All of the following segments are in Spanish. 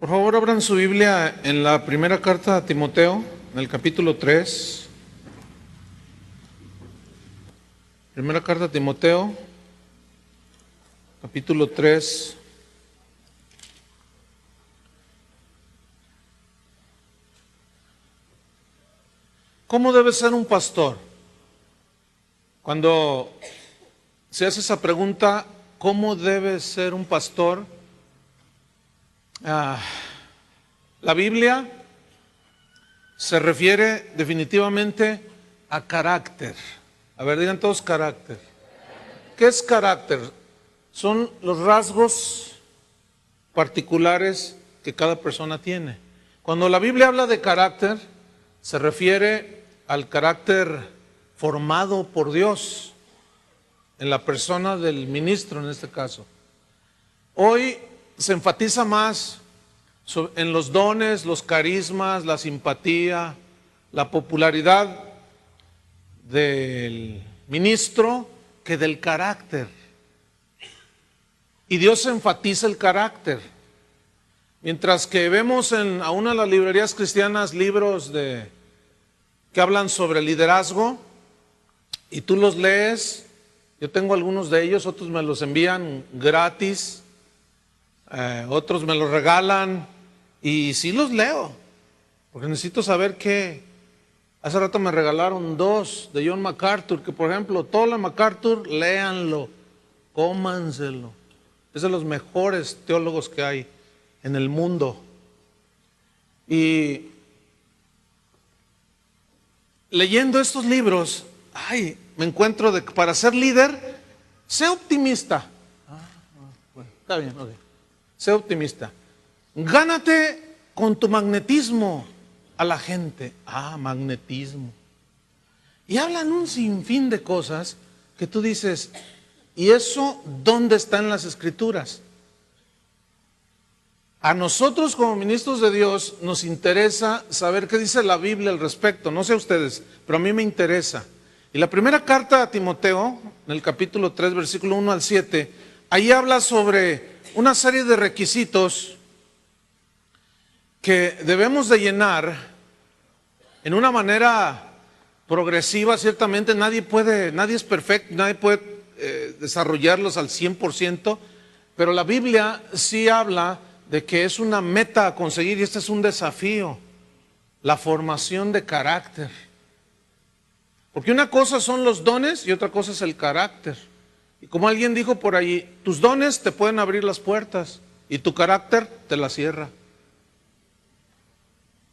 Por favor, abran su Biblia en la primera carta a Timoteo, en el capítulo 3. Primera carta a Timoteo, capítulo 3. ¿Cómo debe ser un pastor? Cuando se hace esa pregunta, ¿cómo debe ser un pastor? La Biblia se refiere definitivamente a carácter. A ver, digan todos carácter. ¿Qué es carácter? Son los rasgos particulares que cada persona tiene. Cuando la Biblia habla de carácter, se refiere al carácter formado por Dios, en la persona del ministro en este caso. Hoy se enfatiza más en los dones, los carismas, la simpatía, la popularidad del ministro que del carácter. Y Dios enfatiza el carácter. Mientras que vemos en una de las librerías cristianas libros que hablan sobre liderazgo, y tú los lees, yo tengo algunos de ellos, otros me los envían gratis, otros me los regalan, y sí los leo, porque necesito saber qué. Hace rato me regalaron 2 de John MacArthur, que por ejemplo, todo lo MacArthur, léanlo, cómanselo. Es de los mejores teólogos que hay en el mundo. Y leyendo estos libros, me encuentro de que para ser líder, sé optimista. Bueno, está bien, ok. Sé optimista. Gánate con tu magnetismo a la gente. Magnetismo. Y hablan un sinfín de cosas que tú dices, ¿y eso dónde está en las Escrituras? A nosotros como ministros de Dios nos interesa saber qué dice la Biblia al respecto. No sé ustedes, pero a mí me interesa. Y la primera carta a Timoteo, en el capítulo 3, versículo 1 al 7, ahí habla sobre una serie de requisitos que debemos de llenar en una manera progresiva. Ciertamente nadie es perfecto, nadie puede desarrollarlos al 100%, pero la Biblia sí habla de que es una meta a conseguir, y este es un desafío, la formación de carácter. Porque una cosa son los dones y otra cosa es el carácter. Y como alguien dijo por ahí, tus dones te pueden abrir las puertas y tu carácter te las cierra.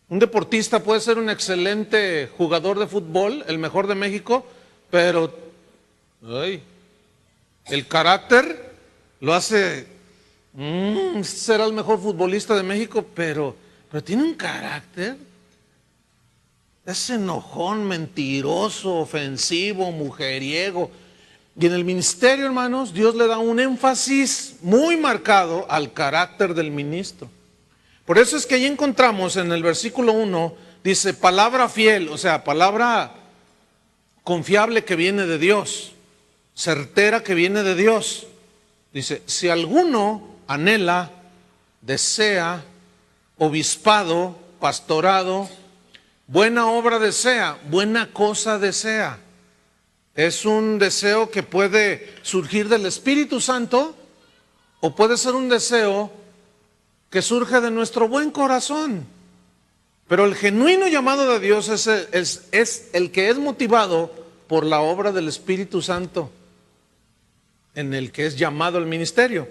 Un deportista puede ser un excelente jugador de fútbol, el mejor de México, pero el carácter lo hace, será el mejor futbolista de México, pero tiene un carácter. Es enojón, mentiroso, ofensivo, mujeriego. Y en el ministerio, hermanos, Dios le da un énfasis muy marcado al carácter del ministro. Por eso es que ahí encontramos en el versículo 1, dice palabra fiel, o sea, palabra confiable que viene de Dios, certera que viene de Dios. Dice, si alguno anhela, desea, obispado, pastorado, buena obra desea, buena cosa desea. Es un deseo que puede surgir del Espíritu Santo o puede ser un deseo que surge de nuestro buen corazón. Pero el genuino llamado de Dios es el que es motivado por la obra del Espíritu Santo, en el que es llamado el ministerio.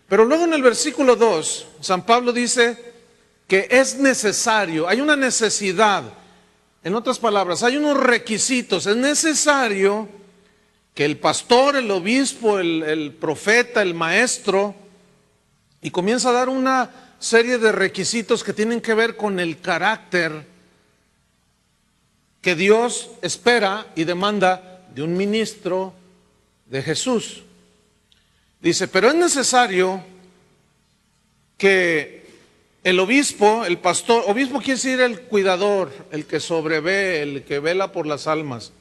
Pero luego en el versículo 2, San Pablo dice que es necesario, hay una necesidad. En otras palabras, hay unos requisitos. Es necesario que el pastor, el obispo, el profeta, el maestro, y comienza a dar una serie de requisitos que tienen que ver con el carácter que Dios espera y demanda de un ministro de Jesús. Dice, pero es necesario que el obispo, el pastor, obispo quiere decir el cuidador, el que sobrevé, el que vela por las almas.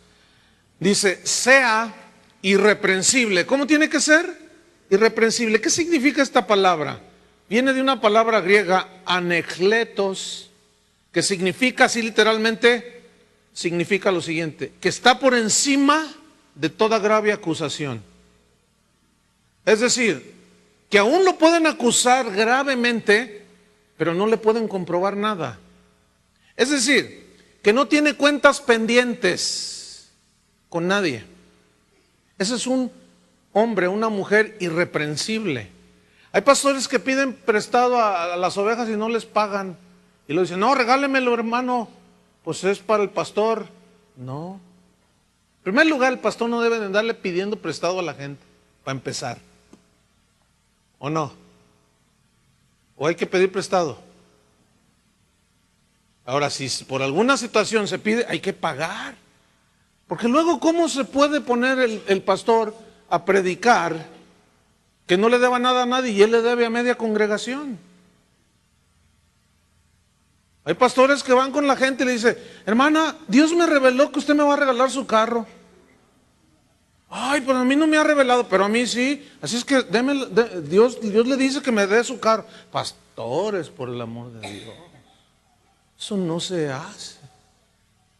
Dice, sea irreprensible. ¿Cómo tiene que ser? Irreprensible. ¿Qué significa esta palabra? viene de una palabra griega, anekletos, que significa, así literalmente, significa lo siguiente, que está por encima de toda grave acusación. Es decir, que aún lo pueden acusar gravemente, pero no le pueden comprobar nada. Es decir, que no tiene cuentas pendientes con nadie. Ese es un hombre, una mujer irreprensible. Hay pastores que piden prestado a las ovejas y no les pagan. Y lo dicen, no, regálemelo, hermano, pues es para el pastor. No. En primer lugar, el pastor no debe de andarle pidiendo prestado a la gente, para empezar. ¿O no? ¿O hay que pedir prestado? Ahora, si por alguna situación se pide, hay que pagar. Porque luego, ¿cómo se puede poner el pastor a predicar que no le deba nada a nadie y él le debe a media congregación? Hay pastores que van con la gente y le dicen, hermana, Dios me reveló que usted me va a regalar su carro. Ay, pues a mí no me ha revelado, pero a mí sí. Así es que Dios le dice que me dé su carro. Pastores, por el amor de Dios. Eso no se hace.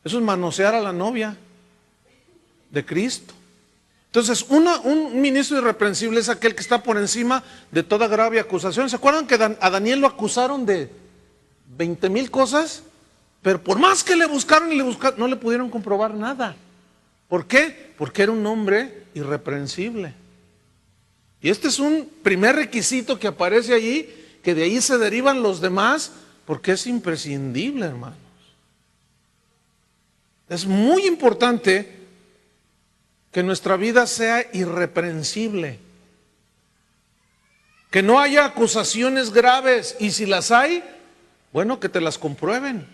Eso es manosear a la novia de Cristo. Entonces, un ministro irreprensible es aquel que está por encima de toda grave acusación. ¿Se acuerdan que a Daniel lo acusaron de 20,000 cosas? Pero por más que le buscaron y le buscaron, no le pudieron comprobar nada. ¿Por qué? Porque era un hombre irreprensible. Y este es un primer requisito que aparece allí, que de ahí se derivan los demás, porque es imprescindible, hermanos. Es muy importante que nuestra vida sea irreprensible, que no haya acusaciones graves, y si las hay, bueno, que te las comprueben.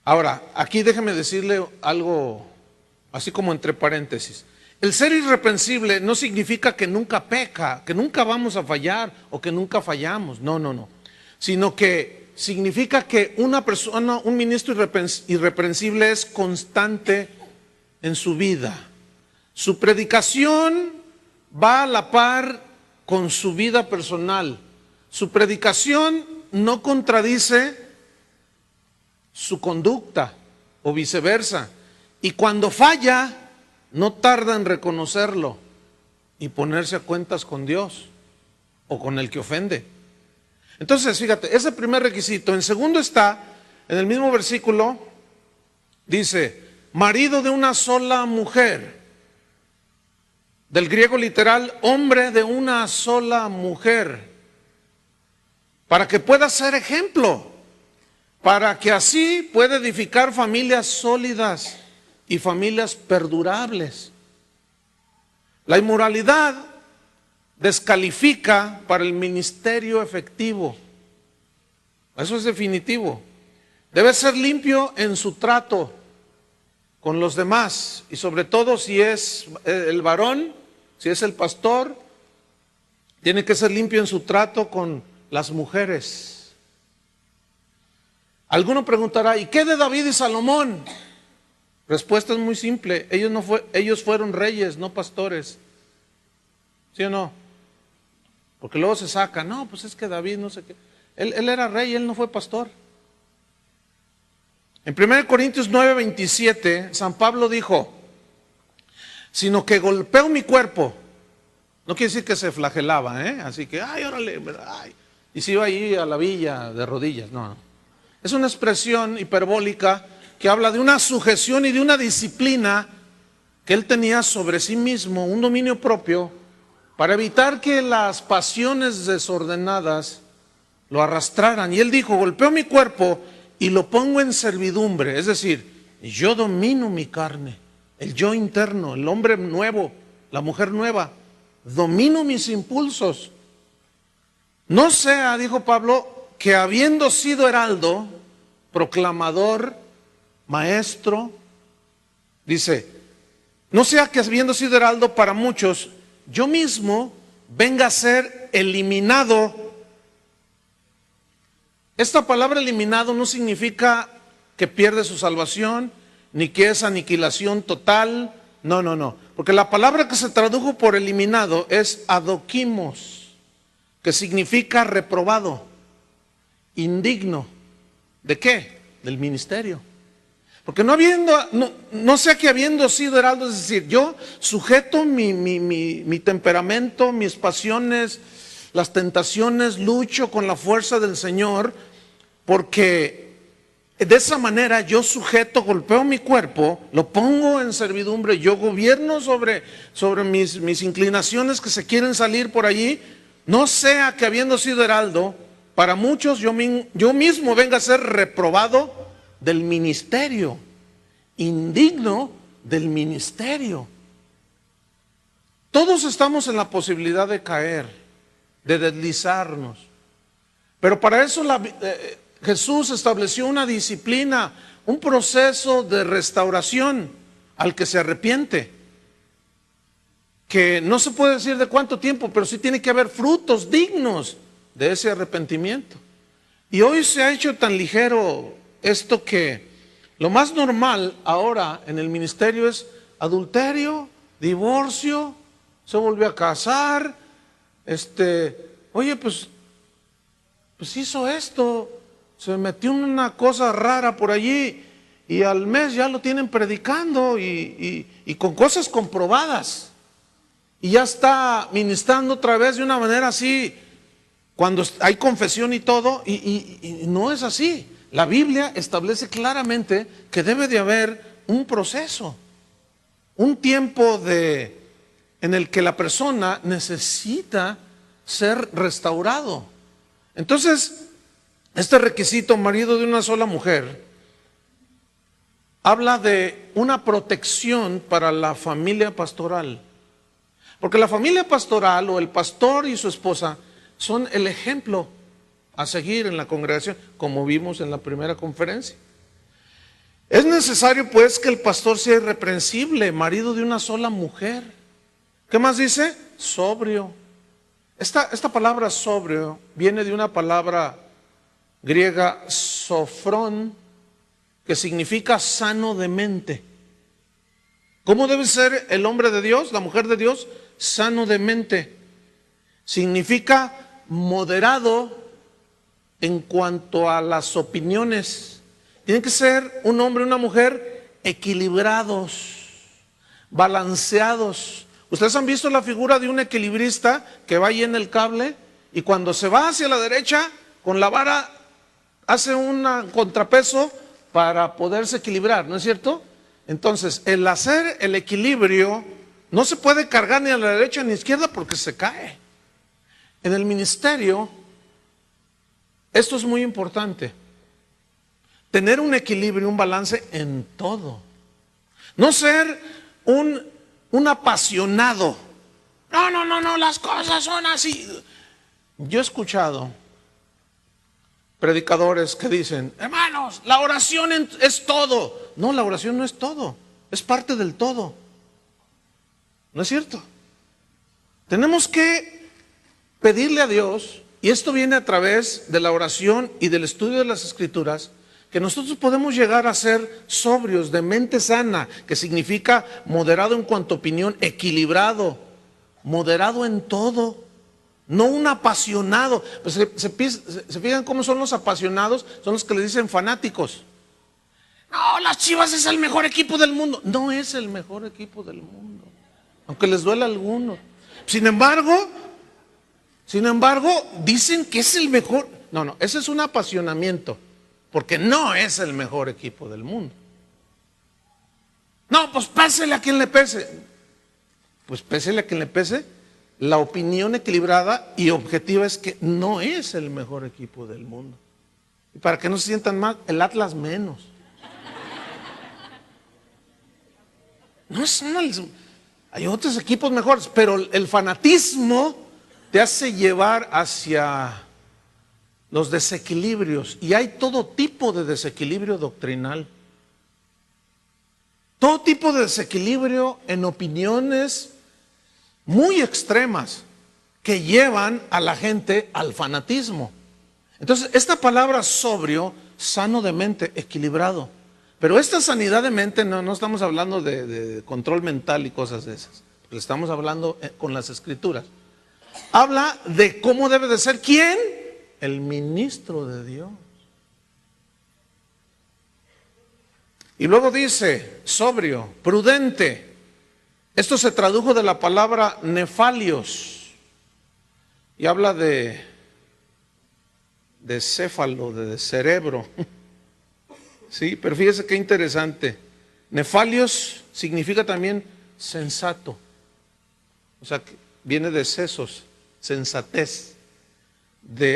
Ahora, aquí déjeme decirle algo, así como entre paréntesis. El ser irreprensible no significa que nunca peca, que nunca vamos a fallar o que nunca fallamos, no, sino que significa que una persona, un ministro irreprensible es constante en su vida. Su predicación va a la par con su vida personal. Su predicación no contradice su conducta o viceversa. Y cuando falla, no tarda en reconocerlo y ponerse a cuentas con Dios o con el que ofende. Entonces, fíjate, ese primer requisito. En segundo está, en el mismo versículo, dice, marido de una sola mujer. Del griego literal, hombre de una sola mujer. Para que pueda ser ejemplo, para que así pueda edificar familias sólidas y familias perdurables. La inmoralidad descalifica para el ministerio efectivo. Eso es definitivo. Debe ser limpio en su trato con los demás, y sobre todo si es el varón, si es el pastor, tiene que ser limpio en su trato con las mujeres. Alguno preguntará, ¿y qué de David y Salomón? Respuesta es muy simple, ellos fueron reyes, no pastores. ¿Sí o no? Porque luego se saca, no, pues es que David no sé qué. Él era rey, él no fue pastor. En 1 Corintios 9:27, San Pablo dijo, sino que golpeo mi cuerpo. No quiere decir que se flagelaba, así que, ay, órale, ay. Y se iba ahí a la villa de rodillas, no. Es una expresión hiperbólica que habla de una sujeción y de una disciplina que él tenía sobre sí mismo, un dominio propio, para evitar que las pasiones desordenadas lo arrastraran. Y él dijo, golpeo mi cuerpo y lo pongo en servidumbre, es decir, yo domino mi carne, el yo interno, el hombre nuevo, la mujer nueva, domino mis impulsos. No sea, dijo Pablo, que habiendo sido heraldo, proclamador, maestro, dice, no sea que habiendo sido heraldo para muchos, yo mismo venga a ser eliminado. Esta palabra eliminado no significa que pierde su salvación, ni que es aniquilación total, no, porque la palabra que se tradujo por eliminado es adoquimos, que significa reprobado, indigno. ¿De qué? Del ministerio. Porque no sea que habiendo sido heraldo, es decir, yo sujeto mi temperamento, mis pasiones, las tentaciones, lucho con la fuerza del Señor, porque de esa manera yo sujeto, golpeo mi cuerpo, lo pongo en servidumbre, yo gobierno sobre mis inclinaciones que se quieren salir por allí. No sea que habiendo sido heraldo, para muchos yo mismo venga a ser reprobado del ministerio, indigno del ministerio. Todos estamos en la posibilidad de caer, de deslizarnos, pero para eso Jesús estableció una disciplina, un proceso de restauración al que se arrepiente, que no se puede decir de cuánto tiempo, pero sí tiene que haber frutos dignos de ese arrepentimiento. Y hoy se ha hecho tan ligero esto que lo más normal ahora en el ministerio es adulterio, divorcio, se volvió a casar, oye, pues hizo esto, se metió una cosa rara por allí y al mes ya lo tienen predicando y con cosas comprobadas. Y ya está ministrando otra vez de una manera así, cuando hay confesión y todo, y no es así. La Biblia establece claramente que debe de haber un proceso, un tiempo en el que la persona necesita ser restaurado. Entonces, este requisito, marido de una sola mujer, habla de una protección para la familia pastoral. Porque la familia pastoral o el pastor y su esposa son el ejemplo a seguir en la congregación, como vimos en la primera conferencia. Es necesario pues que el pastor sea irreprensible, marido de una sola mujer. ¿Qué más dice? Sobrio. Esta palabra sobrio viene de una palabra griega sofrón, que significa sano de mente. ¿Cómo debe ser el hombre de Dios, la mujer de Dios? Sano de mente. Significa moderado en cuanto a las opiniones. Tienen que ser un hombre y una mujer equilibrados, balanceados. ¿Ustedes han visto la figura de un equilibrista que va ahí en el cable y cuando se va hacia la derecha, con la vara hace un contrapeso para poderse equilibrar, ¿no es cierto? Entonces, el hacer el equilibrio no se puede cargar ni a la derecha ni a la izquierda porque se cae. En el ministerio, esto es muy importante. Tener un equilibrio, un balance en todo. No ser un apasionado. No, las cosas son así. Yo he escuchado predicadores que dicen, hermanos, la oración es todo. No, la oración no es todo, es parte del todo. ¿No es cierto? Tenemos que pedirle a Dios, y esto viene a través de la oración y del estudio de las Escrituras, que nosotros podemos llegar a ser sobrios, de mente sana, que significa moderado en cuanto a opinión, equilibrado, moderado en todo, no un apasionado. Pues se fijan cómo son los apasionados, son los que le dicen fanáticos. No, las Chivas es el mejor equipo del mundo. No es el mejor equipo del mundo, aunque les duele a algunos. Sin embargo, dicen que es el mejor. No, ese es un apasionamiento, porque no es el mejor equipo del mundo. No, pues pésele a quien le pese. Pues pésele a quien le pese. La opinión equilibrada y objetiva es que no es el mejor equipo del mundo. Y para que no se sientan mal, el Atlas menos. No hay otros equipos mejores, pero el fanatismo te hace llevar hacia los desequilibrios, y hay todo tipo de desequilibrio doctrinal, todo tipo de desequilibrio en opiniones muy extremas que llevan a la gente al fanatismo. Entonces, esta palabra sobrio, sano de mente, equilibrado, pero esta sanidad de mente no estamos hablando de control mental y cosas de esas, estamos hablando con las Escrituras. Habla de cómo debe de ser, ¿quién? El ministro de Dios. Y luego dice, sobrio, prudente. Esto se tradujo de la palabra nefalios y habla de céfalo, de cerebro. Sí, pero fíjese qué interesante. Nefalios significa también sensato. O sea, viene de sesos, sensatez.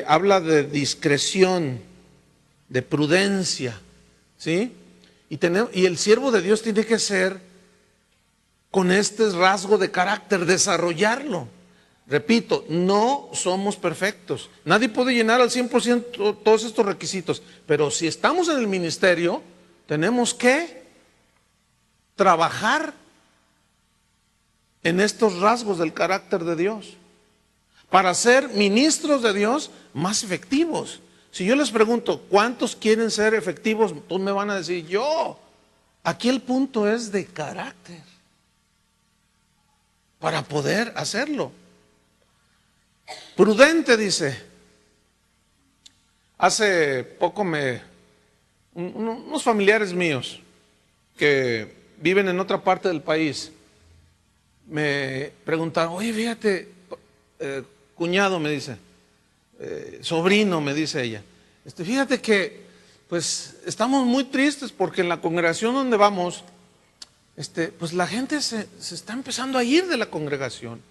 Habla de discreción, de prudencia, ¿sí? Y el siervo de Dios tiene que ser con este rasgo de carácter, desarrollarlo. Repito, no somos perfectos. Nadie puede llenar al 100% todos estos requisitos. Pero si estamos en el ministerio, tenemos que trabajar en estos rasgos del carácter de Dios para ser ministros de Dios más efectivos. Si yo les pregunto, ¿cuántos quieren ser efectivos? Todos me van a decir, yo. Aquí el punto es de carácter para poder hacerlo. Prudente, dice. Hace poco unos familiares míos que viven en otra parte del país me preguntaron, oye, fíjate, cuñado, me dice, sobrino, me dice ella, fíjate que pues estamos muy tristes porque en la congregación donde vamos, pues la gente se está empezando a ir de la congregación.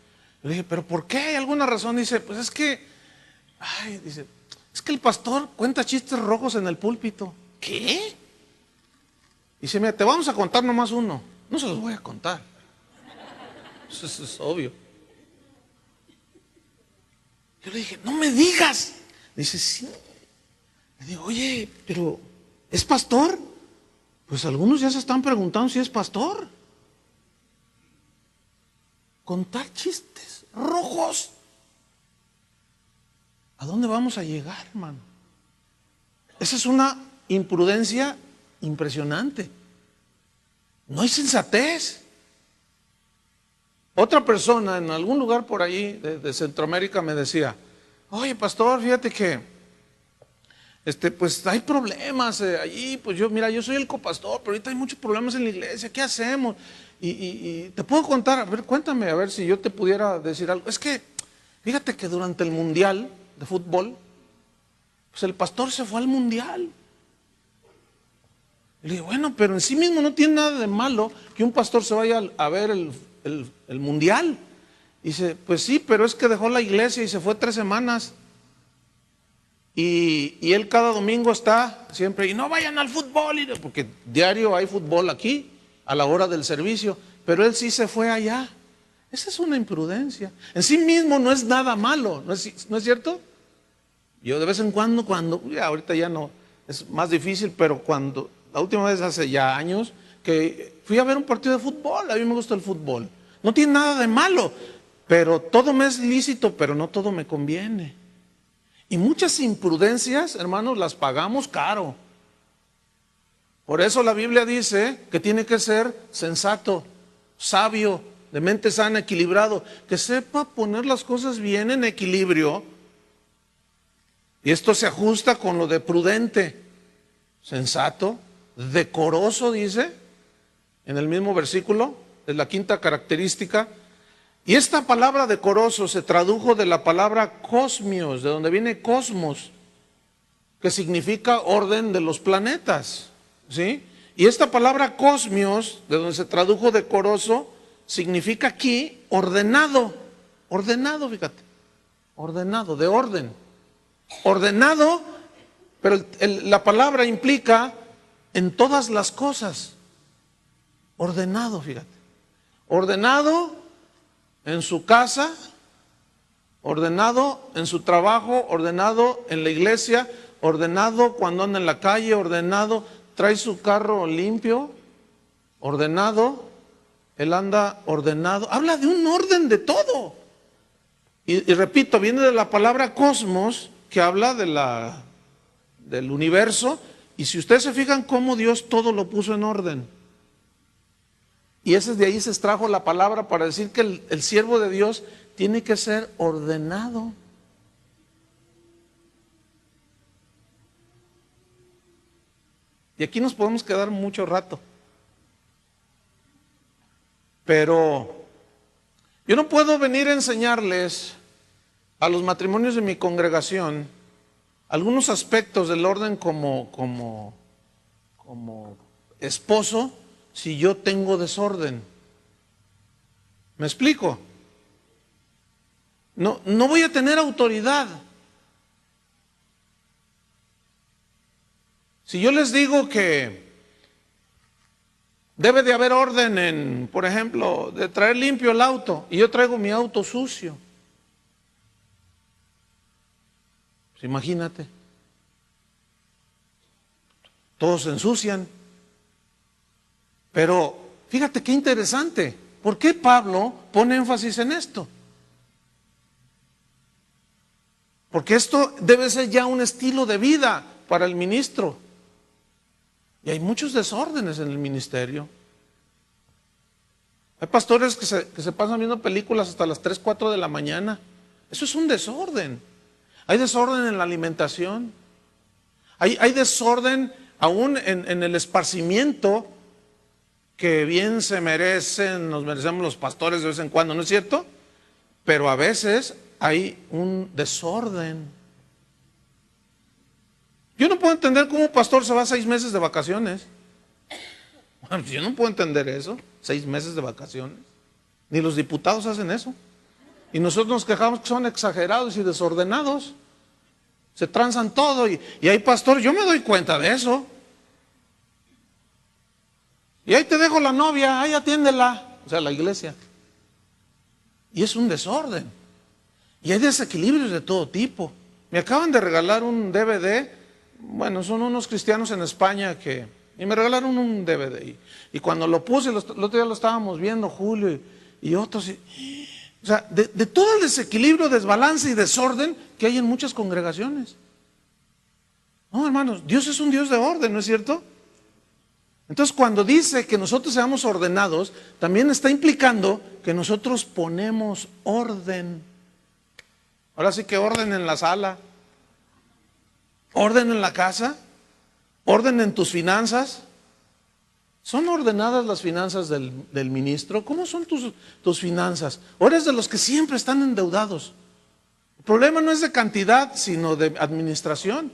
Le dije, ¿pero por qué? ¿Hay alguna razón? Dice, pues es que, dice, es que el pastor cuenta chistes rojos en el púlpito. ¿Qué? Dice, mira, te vamos a contar nomás uno. No se los voy a contar. Eso es obvio. Yo le dije, no me digas. Dice, sí. Le digo, oye, pero ¿es pastor? Pues algunos ya se están preguntando si es pastor. Contar chistes rojos. ¿A dónde vamos a llegar, hermano? Esa es una imprudencia impresionante. No hay sensatez. Otra persona en algún lugar por ahí de Centroamérica me decía, oye, pastor, fíjate que pues hay problemas allí, pues yo soy el copastor, pero ahorita hay muchos problemas en la iglesia, ¿qué hacemos? Y te puedo contar, a ver, cuéntame, a ver si yo te pudiera decir algo. Es que, fíjate que durante el mundial de fútbol, pues el pastor se fue al mundial. Y le digo, bueno, pero en sí mismo no tiene nada de malo que un pastor se vaya a ver el mundial. Y dice, pues sí, pero es que dejó la iglesia y se fue 3 semanas. Y él cada domingo está siempre, y no vayan al fútbol, porque diario hay fútbol aquí, a la hora del servicio, pero él sí se fue allá. Esa es una imprudencia. En sí mismo no es nada malo, ¿no es cierto? Yo de vez en cuando, ahorita ya no, es más difícil, pero la última vez hace ya años, que fui a ver un partido de fútbol, a mí me gusta el fútbol. No tiene nada de malo, pero todo me es lícito, pero no todo me conviene. Y muchas imprudencias, hermanos, las pagamos caro. Por eso la Biblia dice que tiene que ser sensato, sabio, de mente sana, equilibrado, que sepa poner las cosas bien en equilibrio. Y esto se ajusta con lo de prudente, sensato, decoroso, dice, en el mismo versículo, es la quinta característica. Y esta palabra decoroso se tradujo de la palabra cosmios, de donde viene cosmos, que significa orden de los planetas, ¿sí? Y esta palabra cosmios, de donde se tradujo decoroso, significa aquí ordenado, fíjate, ordenado, de orden, ordenado, pero la palabra implica en todas las cosas, ordenado, fíjate, ordenado en su casa, ordenado en su trabajo, ordenado en la iglesia, ordenado cuando anda en la calle, ordenado, trae su carro limpio, ordenado, él anda ordenado. Habla de un orden de todo. Y repito, viene de la palabra cosmos, que habla del universo. Y si ustedes se fijan cómo Dios todo lo puso en orden. Y ese de ahí se extrajo la palabra para decir que el siervo de Dios tiene que ser ordenado. Y aquí nos podemos quedar mucho rato. Pero yo no puedo venir a enseñarles a los matrimonios de mi congregación algunos aspectos del orden como esposo si yo tengo desorden. ¿Me explico? No voy a tener autoridad. Si yo les digo que debe de haber orden en, por ejemplo, de traer limpio el auto, y yo traigo mi auto sucio, pues imagínate, todos se ensucian. Pero fíjate qué interesante, ¿por qué Pablo pone énfasis en esto? Porque esto debe ser ya un estilo de vida para el ministro. Y hay muchos desórdenes en el ministerio. Hay pastores que se pasan viendo películas hasta las 3, 4 de la mañana. Eso es un desorden. Hay desorden en la alimentación. Hay desorden aún en el esparcimiento que bien se merecen, nos merecemos los pastores de vez en cuando, ¿no es cierto? Pero a veces hay un desorden. Yo no puedo entender cómo un pastor se va 6 meses de vacaciones. Bueno, yo no puedo entender eso, 6 meses de vacaciones. Ni los diputados hacen eso. Y nosotros nos quejamos que son exagerados y desordenados. Se transan todo y hay pastores, yo me doy cuenta de eso. Y ahí te dejo la novia, ahí atiéndela, o sea, la iglesia. Y es un desorden. Y hay desequilibrios de todo tipo. Me acaban de regalar un DVD, bueno, son unos cristianos en España y me regalaron un DVD. Y cuando lo puse, el otro día lo estábamos viendo, Julio y otros. O sea, de todo el desequilibrio, desbalance y desorden que hay en muchas congregaciones. No, hermanos, Dios es un Dios de orden, ¿no es cierto? Entonces, cuando dice que nosotros seamos ordenados, también está implicando que nosotros ponemos orden. Ahora sí que orden en la sala, orden en la casa, orden en tus finanzas. ¿Son ordenadas las finanzas del ministro? ¿Cómo son tus finanzas? ¿O eres de los que siempre están endeudados? El problema no es de cantidad, sino de administración.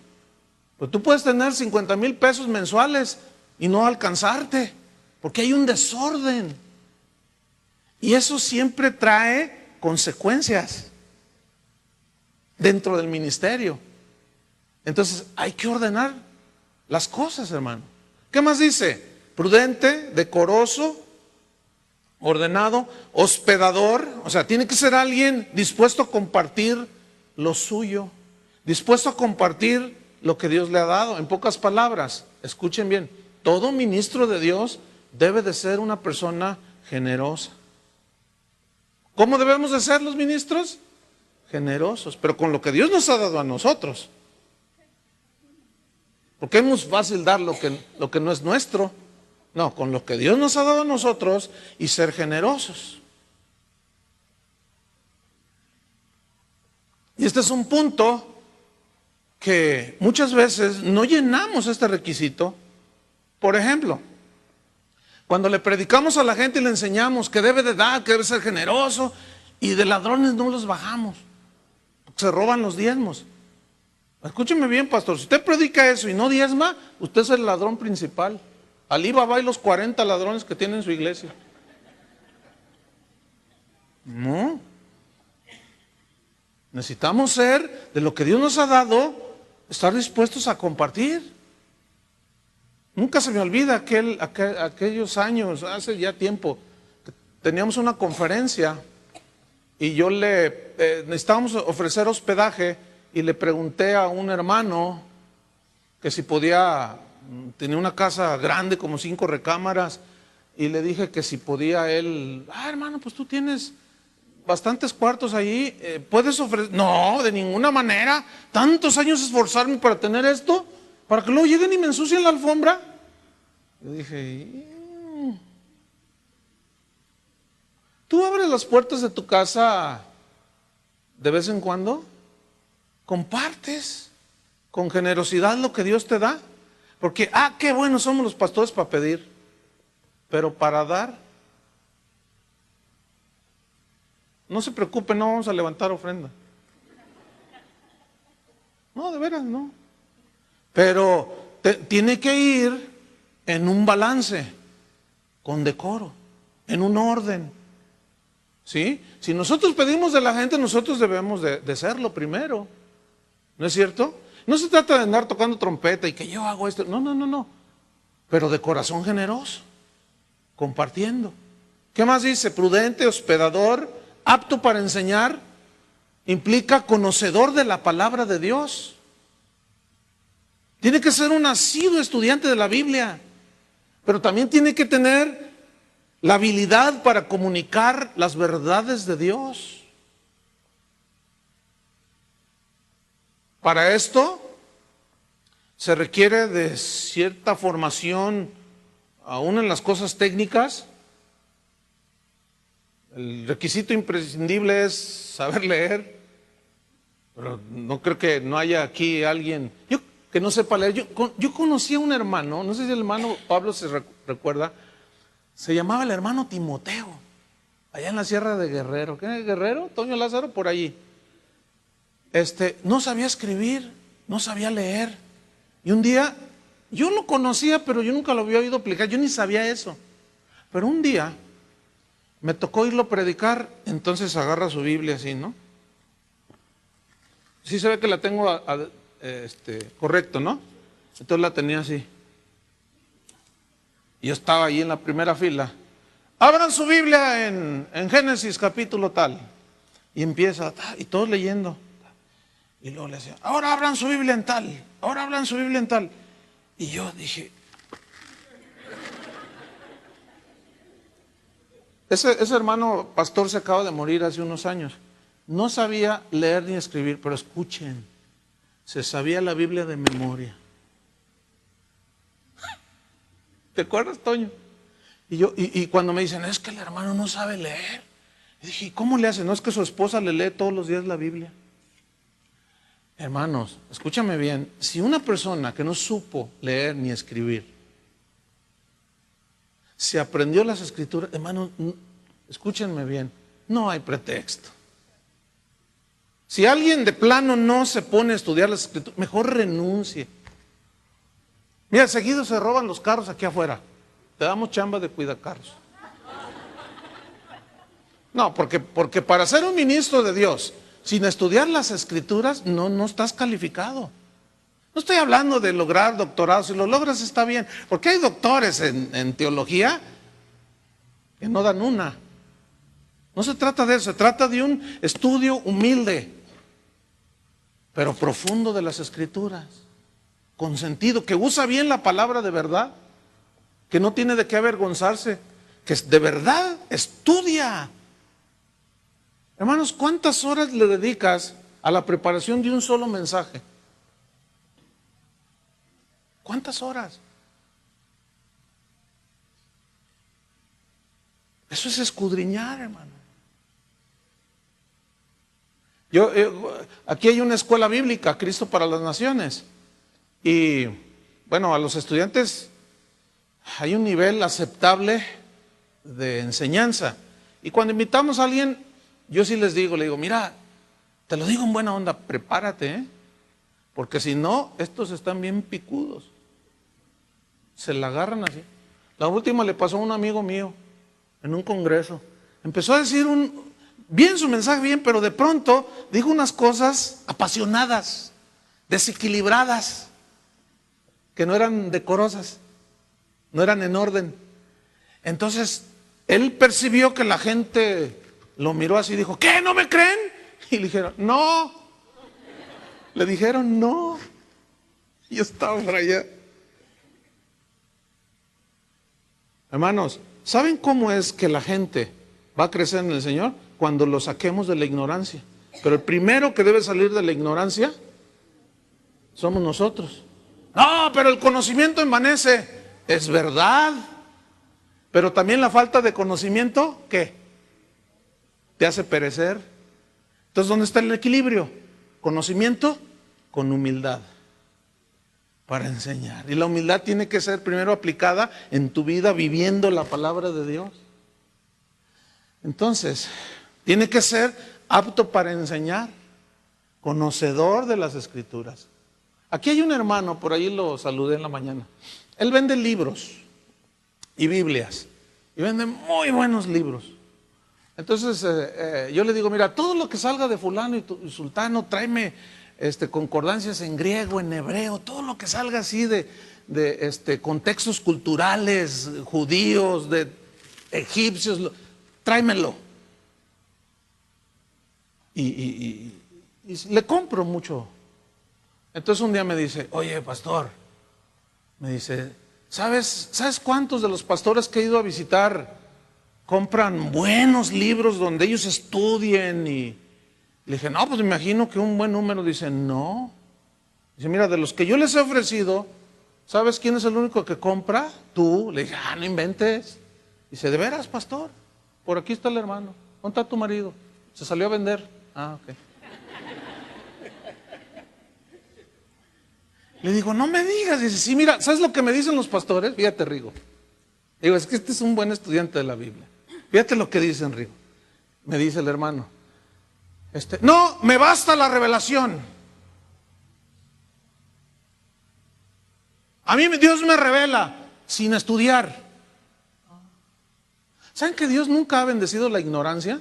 Pues tú puedes tener 50,000 pesos mensuales y no alcanzarte, porque hay un desorden. Y eso siempre trae consecuencias dentro del ministerio. Entonces hay que ordenar las cosas, hermano. ¿Qué más dice? Prudente, decoroso, ordenado, hospedador. O sea, tiene que ser alguien dispuesto a compartir lo suyo, dispuesto a compartir lo que Dios le ha dado. En pocas palabras, escuchen bien, todo ministro de Dios debe de ser una persona generosa. ¿Cómo debemos de ser los ministros? Generosos, pero con lo que Dios nos ha dado a nosotros. Porque es muy fácil dar lo que no es nuestro. No, con lo que Dios nos ha dado a nosotros y ser generosos. Y este es un punto que muchas veces no llenamos este requisito. Por ejemplo, cuando le predicamos a la gente y le enseñamos que debe de dar, que debe ser generoso, y de ladrones no los bajamos, se roban los diezmos. Escúcheme bien, pastor, si usted predica eso y no diezma, usted es el ladrón principal. Alibaba y los 40 ladrones que tiene en su iglesia. No. Necesitamos ser, de lo que Dios nos ha dado, estar dispuestos a compartir. Nunca se me olvida aquellos años, hace ya tiempo, que teníamos una conferencia y yo necesitábamos ofrecer hospedaje y le pregunté a un hermano que si podía, tenía una casa grande como 5 recámaras, y le dije que si podía él, hermano, pues tú tienes bastantes cuartos ahí, puedes ofrecer. No, de ninguna manera, tantos años esforzarme para tener esto, para que luego lleguen y me ensucien la alfombra. Yo dije, tú abres las puertas de tu casa de vez en cuando compartes con generosidad lo que Dios te da. Porque, qué buenos somos los pastores para pedir, pero para dar, no se preocupe, no vamos a levantar ofrenda. No, de veras, no. Pero tiene que ir en un balance, con decoro, en un orden. ¿Sí? Si nosotros pedimos de la gente, nosotros debemos de serlo primero. ¿No es cierto? No se trata de andar tocando trompeta y que yo hago esto. No, no, no, no. Pero de corazón generoso, compartiendo. ¿Qué más dice? Prudente, hospedador, apto para enseñar, implica conocedor de la palabra de Dios. Tiene que ser un asiduo estudiante de la Biblia, pero también tiene que tener la habilidad para comunicar las verdades de Dios. Para esto se requiere de cierta formación, aún en las cosas técnicas. El requisito imprescindible es saber leer, pero no creo que no haya aquí alguien que no sepa leer. Yo conocí a un hermano, no sé si el hermano Pablo se recuerda, se llamaba el hermano Timoteo, allá en la Sierra de Guerrero. ¿Qué es Guerrero? Toño Lázaro, por allí. No sabía escribir, no sabía leer. Y un día, yo lo conocía, pero yo nunca lo había oído aplicar, yo ni sabía eso. Pero un día me tocó irlo a predicar, entonces agarra su Biblia así, ¿no? Sí se ve que la tengo correcto, ¿no? Entonces la tenía así. Y yo estaba ahí en la primera fila. Abran su Biblia en Génesis capítulo tal. Y empieza, y todos leyendo. Y luego le decía, ahora abran su Biblia en tal, ahora abran su Biblia en tal. Y yo dije, ese hermano pastor se acaba de morir hace unos años. No sabía leer ni escribir, pero escuchen, se sabía la Biblia de memoria. ¿Te acuerdas, Toño? Y cuando me dicen, es que el hermano no sabe leer. Y dije, ¿y cómo le hace? No, es que su esposa le lee todos los días la Biblia. Hermanos, escúchame bien, si una persona que no supo leer ni escribir, se aprendió las escrituras, hermanos, escúchenme bien, no hay pretexto. Si alguien de plano no se pone a estudiar las escrituras, mejor renuncie. Mira, seguido se roban los carros aquí afuera, te damos chamba de cuidar carros. No, porque para ser un ministro de Dios, sin estudiar las escrituras, no estás calificado. No estoy hablando de lograr doctorados, si lo logras está bien, porque hay doctores en teología que no dan una. No se trata de eso, se trata de un estudio humilde, pero profundo de las escrituras, con sentido, que usa bien la palabra de verdad, que no tiene de qué avergonzarse, que de verdad estudia. Hermanos, ¿cuántas horas le dedicas a la preparación de un solo mensaje? ¿Cuántas horas? Eso es escudriñar, hermano. Aquí hay una escuela bíblica, Cristo para las Naciones. Y bueno, a los estudiantes hay un nivel aceptable de enseñanza. Y cuando invitamos a alguien, yo sí les digo, le digo, mira, te lo digo en buena onda, prepárate, porque si no, estos están bien picudos. Se la agarran así. La última le pasó a un amigo mío en un congreso. Empezó a decir bien su mensaje, bien, pero de pronto dijo unas cosas apasionadas, desequilibradas, que no eran decorosas, no eran en orden. Entonces, él percibió que la gente lo miró así y dijo, ¿qué? ¿No me creen? Y le dijeron, no. Le dijeron, no. Yo estaba por allá. Hermanos, ¿saben cómo es que la gente va a crecer en el Señor? Cuando lo saquemos de la ignorancia. Pero el primero que debe salir de la ignorancia somos nosotros. No, pero el conocimiento envanece. Es verdad. Pero también la falta de conocimiento, ¿qué? Te hace perecer. Entonces, ¿dónde está el equilibrio? Conocimiento con humildad para enseñar. Y la humildad tiene que ser primero aplicada en tu vida viviendo la palabra de Dios. Entonces, tiene que ser apto para enseñar, conocedor de las Escrituras. Aquí hay un hermano, por ahí lo saludé en la mañana. Él vende libros y Biblias. Y vende muy buenos libros. Entonces yo le digo, mira, todo lo que salga de fulano y sultano, tráeme concordancias en griego, en hebreo, todo lo que salga así de contextos culturales, judíos, de egipcios, tráemelo. Y le compro mucho. Entonces un día me dice, oye, pastor, me dice, ¿sabes cuántos de los pastores que he ido a visitar compran buenos libros donde ellos estudien? Y le dije, no, pues me imagino que un buen número. Dice, no. Dice, mira, de los que yo les he ofrecido, ¿sabes quién es el único que compra? Tú. Le dije, no inventes. Dice, ¿de veras, pastor? Por aquí está el hermano. ¿Dónde está tu marido? Se salió a vender. Ah, ok. Le digo, no me digas. Dice, sí, mira, ¿sabes lo que me dicen los pastores? Fíjate, Rigo. Digo, es que este es un buen estudiante de la Biblia. Fíjate lo que dicen, Rigo. Me dice el hermano. No, me basta la revelación. A mí Dios me revela sin estudiar. ¿Saben que Dios nunca ha bendecido la ignorancia?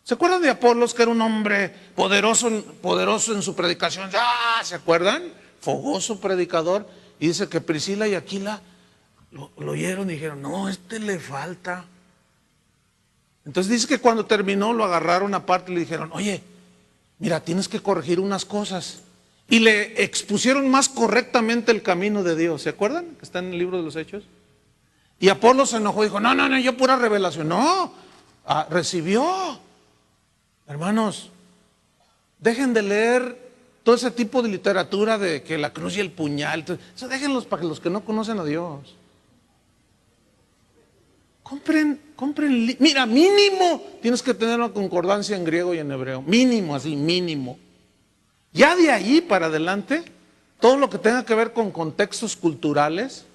¿Se acuerdan de Apolos, que era un hombre poderoso en su predicación? ¡Ah! ¿Se acuerdan? Fogoso predicador. Y dice que Priscila y Aquila lo oyeron y dijeron, no, le falta. Entonces dice que cuando terminó lo agarraron aparte y le dijeron, oye, mira, tienes que corregir unas cosas. Y le expusieron más correctamente el camino de Dios. ¿Se acuerdan? Que está en el libro de los Hechos. Y Apolos se enojó y dijo, no, yo pura revelación. No, recibió. Hermanos, dejen de leer todo ese tipo de literatura de que la cruz y el puñal. Eso déjenlos para los que no conocen a Dios. Compren, mira, mínimo tienes que tener una concordancia en griego y en hebreo. Mínimo, así, mínimo. Ya de ahí para adelante, todo lo que tenga que ver con contextos culturales,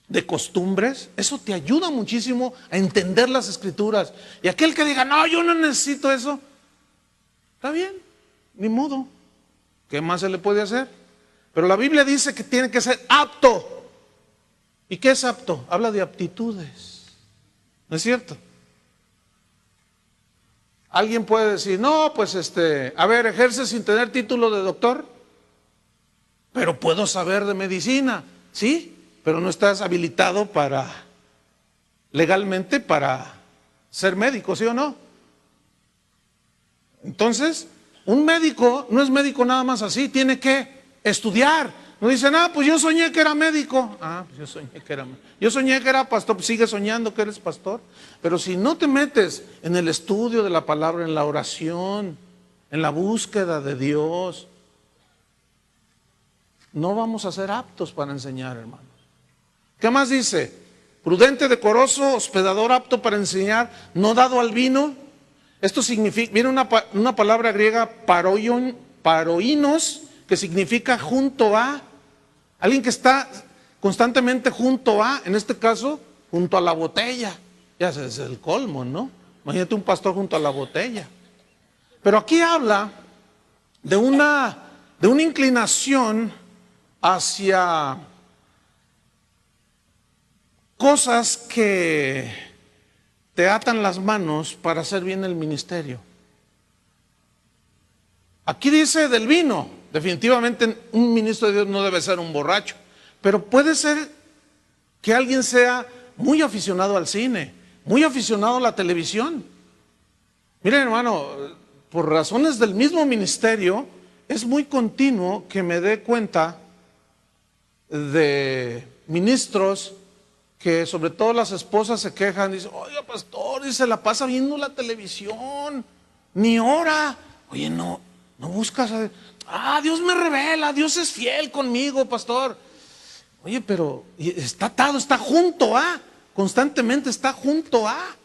de costumbres, eso te ayuda muchísimo a entender las Escrituras. Y aquel que diga, no, yo no necesito eso, está bien, ni modo. ¿Qué más se le puede hacer? Pero la Biblia dice que tiene que ser apto. ¿Y qué es apto? Habla de aptitudes. ¿No es cierto? Alguien puede decir, no, pues a ver, ejerce sin tener título de doctor, pero puedo saber de medicina, ¿sí? Pero no estás habilitado legalmente para ser médico, ¿sí o no? Entonces, un médico no es médico nada más así, tiene que estudiar. No dicen, pues yo soñé que era médico. Pues yo soñé que era pastor. Pues sigue soñando que eres pastor. Pero si no te metes en el estudio de la palabra, en la oración, en la búsqueda de Dios, no vamos a ser aptos para enseñar, hermanos. ¿Qué más dice? Prudente, decoroso, hospedador, apto para enseñar, no dado al vino. Esto significa, viene una palabra griega, paroinos, que significa junto a. Alguien que está constantemente junto a, en este caso, junto a la botella. Ya es el colmo, ¿no? Imagínate un pastor junto a la botella. Pero aquí habla de una inclinación hacia cosas que te atan las manos para hacer bien el ministerio. Aquí dice del vino. Definitivamente un ministro de Dios no debe ser un borracho, pero puede ser que alguien sea muy aficionado al cine, muy aficionado a la televisión. Miren, hermano, por razones del mismo ministerio, es muy continuo que me dé cuenta de ministros que sobre todo las esposas se quejan, dicen, oiga, pastor, y se la pasa viendo la televisión, ni ora. Oye, no buscas Dios me revela, Dios es fiel conmigo, pastor. Oye, pero está atado, está junto a. constantemente está junto a.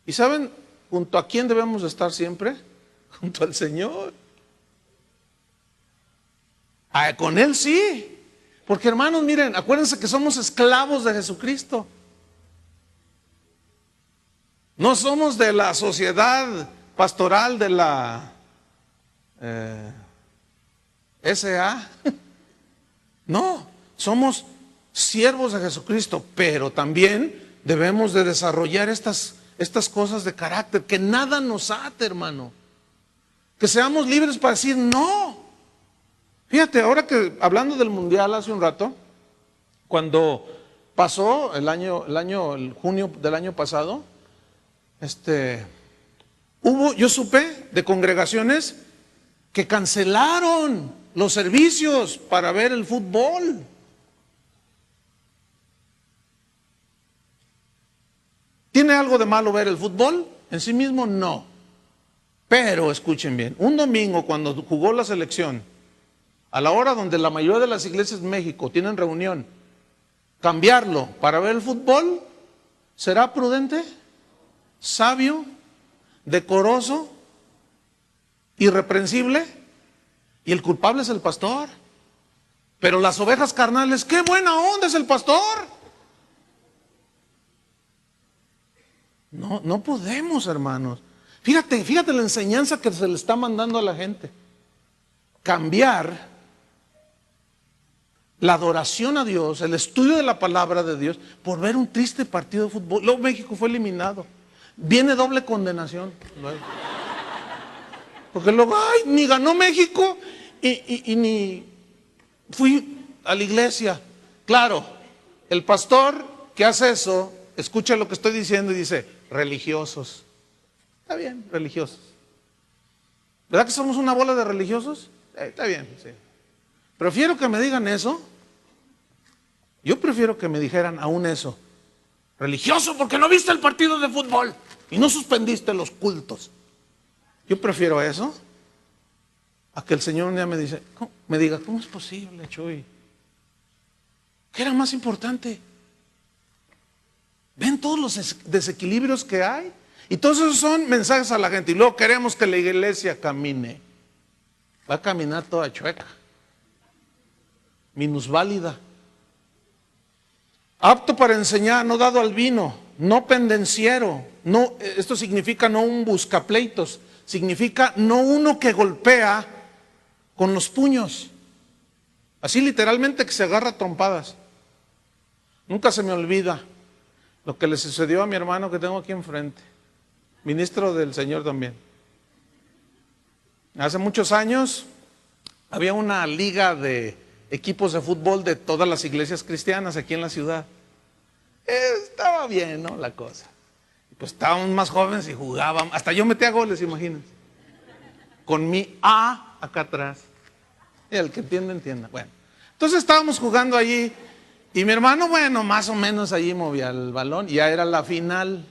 ¿Y saben junto a quién debemos estar siempre? Junto al Señor. Con Él sí. Porque hermanos, miren, acuérdense que somos esclavos de Jesucristo. No somos de la sociedad pastoral de la SA. No, somos siervos de Jesucristo, pero también debemos de desarrollar estas cosas de carácter, que nada nos ate, hermano. Que seamos libres para decir no. Fíjate, ahora que hablando del mundial hace un rato, cuando pasó el junio del año pasado, yo supe de congregaciones que cancelaron los servicios para ver el fútbol. ¿Tiene algo de malo ver el fútbol? En sí mismo no. Pero escuchen bien, un domingo cuando jugó la selección, a la hora donde la mayoría de las iglesias de México tienen reunión, cambiarlo para ver el fútbol, ¿será prudente? ¿Sabio? ¿Decoroso? ¿Irreprensible? Y el culpable es el pastor. Pero las ovejas carnales, ¡qué buena onda es el pastor! No podemos, hermanos. Fíjate la enseñanza que se le está mandando a la gente. Cambiar la adoración a Dios, el estudio de la palabra de Dios, por ver un triste partido de fútbol. Luego México fue eliminado. Viene doble condenación. Porque luego, ay, ni ganó México y ni fui a la iglesia. Claro, el pastor que hace eso, escucha lo que estoy diciendo y dice, religiosos. Está bien, religiosos. ¿Verdad que somos una bola de religiosos? Está bien, sí. Prefiero que me digan eso. Yo prefiero que me dijeran aún eso. Religioso porque no viste el partido de fútbol y no suspendiste los cultos. Yo prefiero eso a que el Señor un día me diga, ¿cómo es posible, Chuy? ¿Qué era más importante? ¿Ven todos los desequilibrios que hay? Y todos esos son mensajes a la gente. Y luego queremos que la iglesia camine. Va a caminar toda chueca, minusválida. Apto para enseñar, no dado al vino, no pendenciero. No, esto significa no un buscapleitos, significa no uno que golpea con los puños. Así literalmente que se agarra a trompadas. Nunca se me olvida lo que le sucedió a mi hermano que tengo aquí enfrente, ministro del Señor también. Hace muchos años había una liga de equipos de fútbol de todas las iglesias cristianas aquí en la ciudad. Estaba bien, ¿no? La cosa. Pues estábamos más jóvenes y jugábamos. Hasta yo metía goles, imagínense. Con mi A acá atrás. Y el que entienda, entienda. Bueno, entonces estábamos jugando allí. Y mi hermano, bueno, más o menos allí movía el balón. Ya era la final.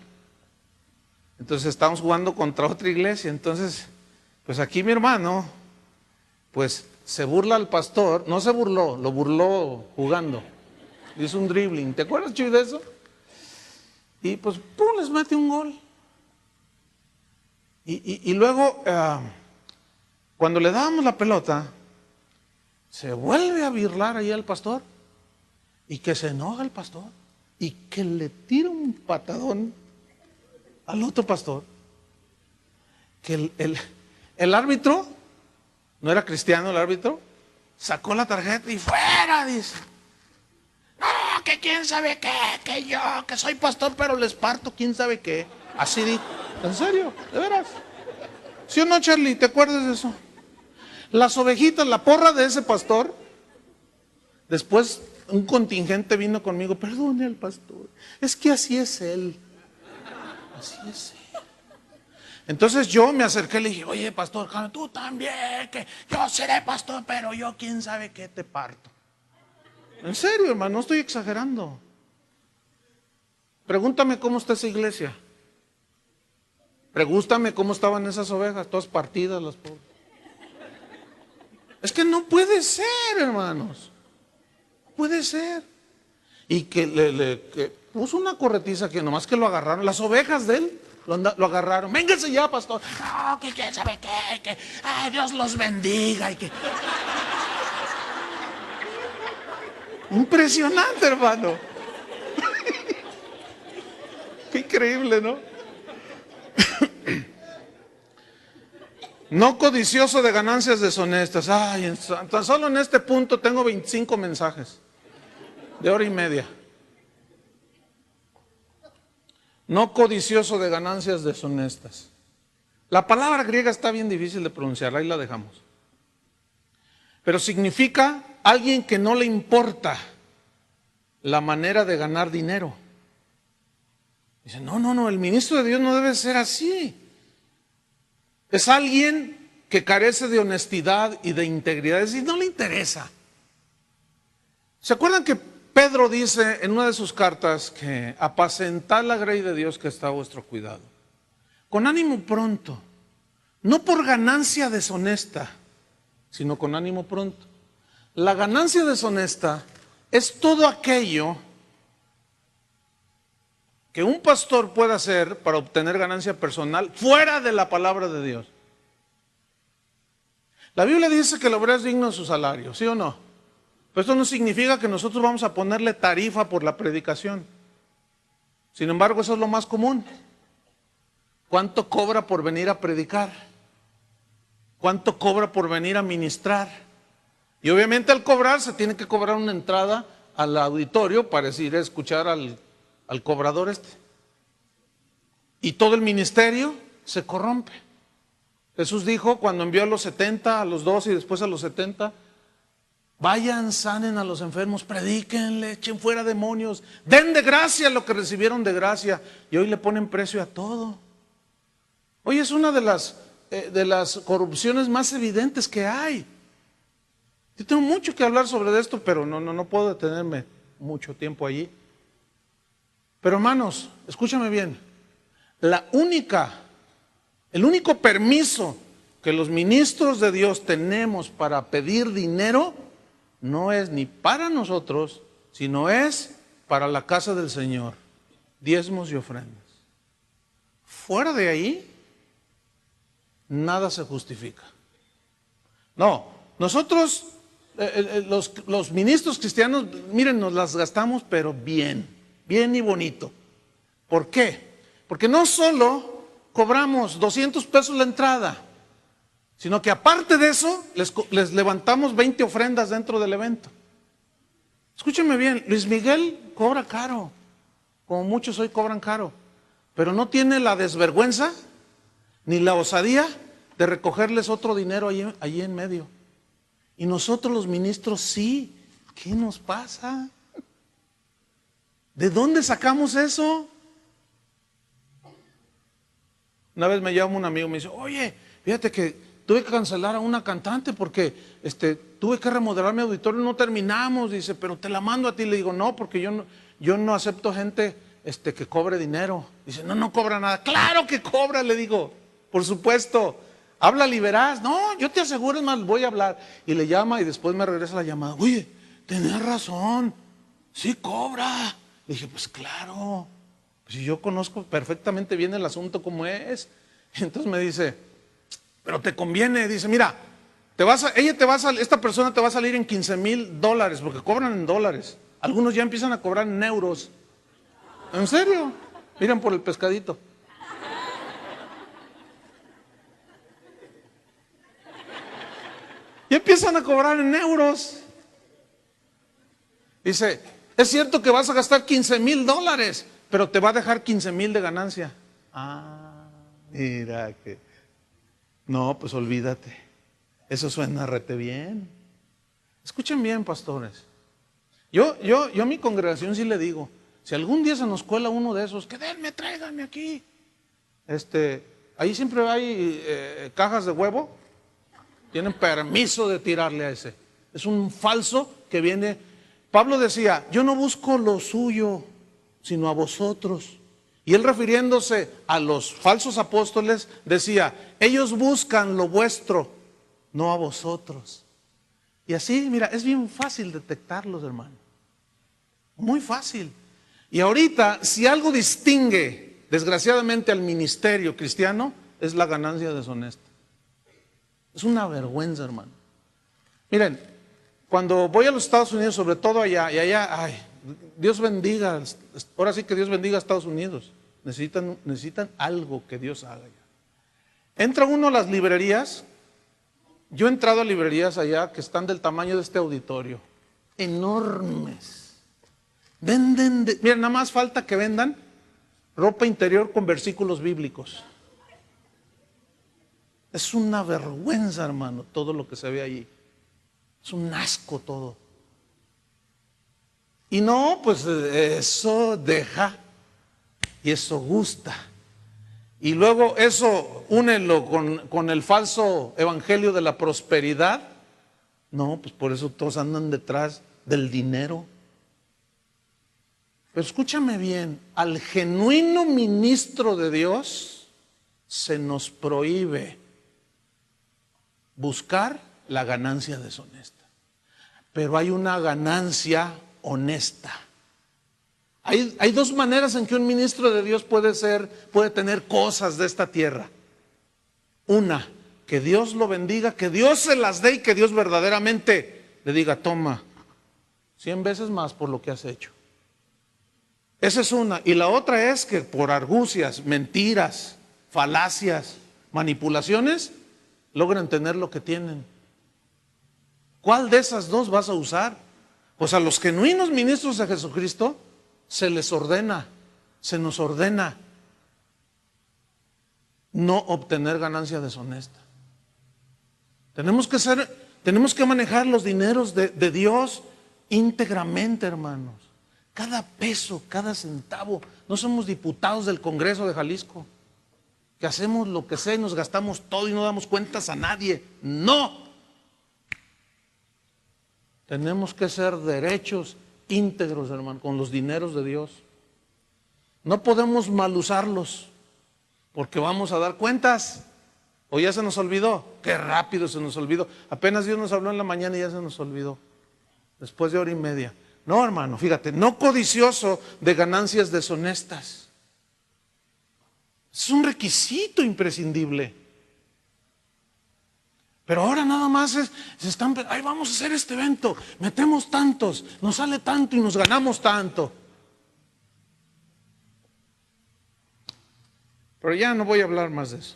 Entonces estábamos jugando contra otra iglesia. Entonces, pues aquí mi hermano, pues se burla al pastor. No se burló, lo burló jugando. Hizo un dribbling. ¿Te acuerdas, Chuy, de eso? Y pues, pum, les mete un gol. Y luego, cuando le dábamos la pelota, se vuelve a birlar ahí al pastor. Y que se enoja el pastor. Y que le tira un patadón al otro pastor. Que el árbitro, no era cristiano el árbitro, sacó la tarjeta y fuera, dice. No, que quién sabe qué, que yo, que soy pastor, pero les parto quién sabe qué. Así dijo. ¿En serio? ¿De veras? ¿Sí o no, Charlie? ¿Te acuerdas de eso? Las ovejitas, la porra de ese pastor. Después un contingente vino conmigo, perdone al pastor, es que así es él. Así es él. Entonces yo me acerqué y le dije, oye, pastor, tú también, que yo seré pastor, pero yo quién sabe qué te parto. En serio, hermano, no estoy exagerando. Pregúntame cómo está esa iglesia. Pregúntame cómo estaban esas ovejas, todas partidas las pobres. Es que no puede ser, hermanos. Puede ser. y que puso una corretiza que nomás que lo agarraron, las ovejas de él lo agarraron. Véngase ya, pastor. No, que quién sabe qué, que ay, Dios los bendiga. Y que... Impresionante, hermano. Qué increíble, ¿no? No codicioso de ganancias deshonestas. Ay, tan solo en este punto tengo 25 mensajes de hora y media. No codicioso de ganancias deshonestas. La palabra griega está bien difícil de pronunciar, ahí la dejamos. Pero significa alguien que no le importa la manera de ganar dinero. Dice, no, el ministro de Dios no debe ser así. Es alguien que carece de honestidad y de integridad, es decir, no le interesa. ¿Se acuerdan que Pedro dice en una de sus cartas que apacentad la grey de Dios que está a vuestro cuidado? Con ánimo pronto, no por ganancia deshonesta, sino con ánimo pronto. La ganancia deshonesta es todo aquello que un pastor puede hacer para obtener ganancia personal fuera de la palabra de Dios. La Biblia dice que el obrero es digno de su salario, ¿sí o no? Pero esto no significa que nosotros vamos a ponerle tarifa por la predicación. Sin embargo, eso es lo más común. ¿Cuánto cobra por venir a predicar? ¿Cuánto cobra por venir a ministrar? Y obviamente al cobrar se tiene que cobrar una entrada al auditorio para ir a escuchar al cobrador este. Y todo el ministerio se corrompe. Jesús dijo cuando envió a los 70, a los 12 y después a los 70, vayan, sanen a los enfermos, predíquenle, echen fuera demonios, den de gracia lo que recibieron de gracia. Y hoy le ponen precio a todo. Hoy es una de las corrupciones más evidentes que hay. Yo tengo mucho que hablar sobre esto, pero no puedo detenerme mucho tiempo allí. Pero hermanos, escúchame bien. El único permiso que los ministros de Dios tenemos para pedir dinero no es ni para nosotros, sino es para la casa del Señor, diezmos y ofrendas. Fuera de ahí, nada se justifica. No, nosotros, los ministros cristianos, miren, nos las gastamos, pero bien y bonito. ¿Por qué? Porque no solo cobramos 200 pesos la entrada, sino que aparte de eso, les levantamos 20 ofrendas dentro del evento. Escúchenme bien, Luis Miguel cobra caro, como muchos hoy cobran caro, pero no tiene la desvergüenza ni la osadía de recogerles otro dinero allí en medio. Y nosotros los ministros sí. ¿Qué nos pasa? ¿De dónde sacamos eso? Una vez me llama un amigo y me dice, oye, fíjate que tuve que cancelar a una cantante porque tuve que remodelar mi auditorio y no terminamos. Dice, pero te la mando a ti. Le digo, no, porque yo no acepto gente que cobre dinero. Dice, no cobra nada. Claro que cobra, le digo, por supuesto. Habla y verás. No, yo te aseguro, es más, voy a hablar. Y le llama y después me regresa la llamada. Oye, tenés razón, sí cobra. Le dije, pues claro, pues yo conozco perfectamente bien el asunto como es. Entonces me dice, pero te conviene. Dice, mira, esta persona te va a salir en $15,000 porque cobran en dólares. Algunos ya empiezan a cobrar en euros. ¿En serio? Miren por el pescadito. Y empiezan a cobrar en euros. Dice, es cierto que vas a gastar $15,000, pero te va a dejar 15,000 de ganancia. Ah, mira que... No, pues olvídate. Eso suena rete bien. Escuchen bien, pastores. Yo a mi congregación sí le digo, si algún día se nos cuela uno de esos, que denme, tráiganme aquí. Ahí siempre hay cajas de huevo. Tienen permiso de tirarle a ese. Es un falso que viene. Pablo decía, yo no busco lo suyo, sino a vosotros. Y él, refiriéndose a los falsos apóstoles, decía, ellos buscan lo vuestro, no a vosotros. Y así, mira, es bien fácil detectarlos, hermano. Muy fácil. Y ahorita, si algo distingue, desgraciadamente, al ministerio cristiano, es la ganancia deshonesta. Es una vergüenza, hermano. Miren, cuando voy a los Estados Unidos, sobre todo allá, y allá, ay, Dios bendiga, ahora sí que Dios bendiga a Estados Unidos. Necesitan algo que Dios haga allá. Entra uno a las librerías. Yo he entrado a librerías allá que están del tamaño de este auditorio, enormes. Miren, nada más falta que vendan ropa interior con versículos bíblicos. Es una vergüenza, hermano, todo lo que se ve allí. Es un asco todo. Y no, pues eso deja y eso gusta. Y luego eso únelo con el falso evangelio de la prosperidad. No, pues por eso todos andan detrás del dinero. Pero escúchame bien, al genuino ministro de Dios se nos prohíbe buscar la ganancia deshonesta. Pero hay una ganancia honesta. Hay dos maneras en que un ministro de Dios puede tener cosas de esta tierra. Una, que Dios lo bendiga, que Dios se las dé y que Dios verdaderamente le diga, toma 100 veces más por lo que has hecho. Esa es una. Y la otra es que por argucias, mentiras, falacias, manipulaciones, logran tener lo que tienen. ¿Cuál de esas dos vas a usar? Pues a los genuinos ministros de Jesucristo se les ordena, se nos ordena no obtener ganancia deshonesta. Tenemos que manejar los dineros de Dios íntegramente, hermanos. Cada peso, cada centavo. No somos diputados del Congreso de Jalisco, que hacemos lo que sea y nos gastamos todo y no damos cuentas a nadie. No. Tenemos que ser derechos íntegros, hermano, con los dineros de Dios. No podemos mal usarlos, porque vamos a dar cuentas. ¿O ya se nos olvidó? Qué rápido se nos olvidó. Apenas Dios nos habló en la mañana y ya se nos olvidó. Después de hora y media. No, hermano, fíjate, no codicioso de ganancias deshonestas. Es un requisito imprescindible. Pero ahora nada más ay, vamos a hacer este evento, metemos tantos, nos sale tanto y nos ganamos tanto. Pero ya no voy a hablar más de eso.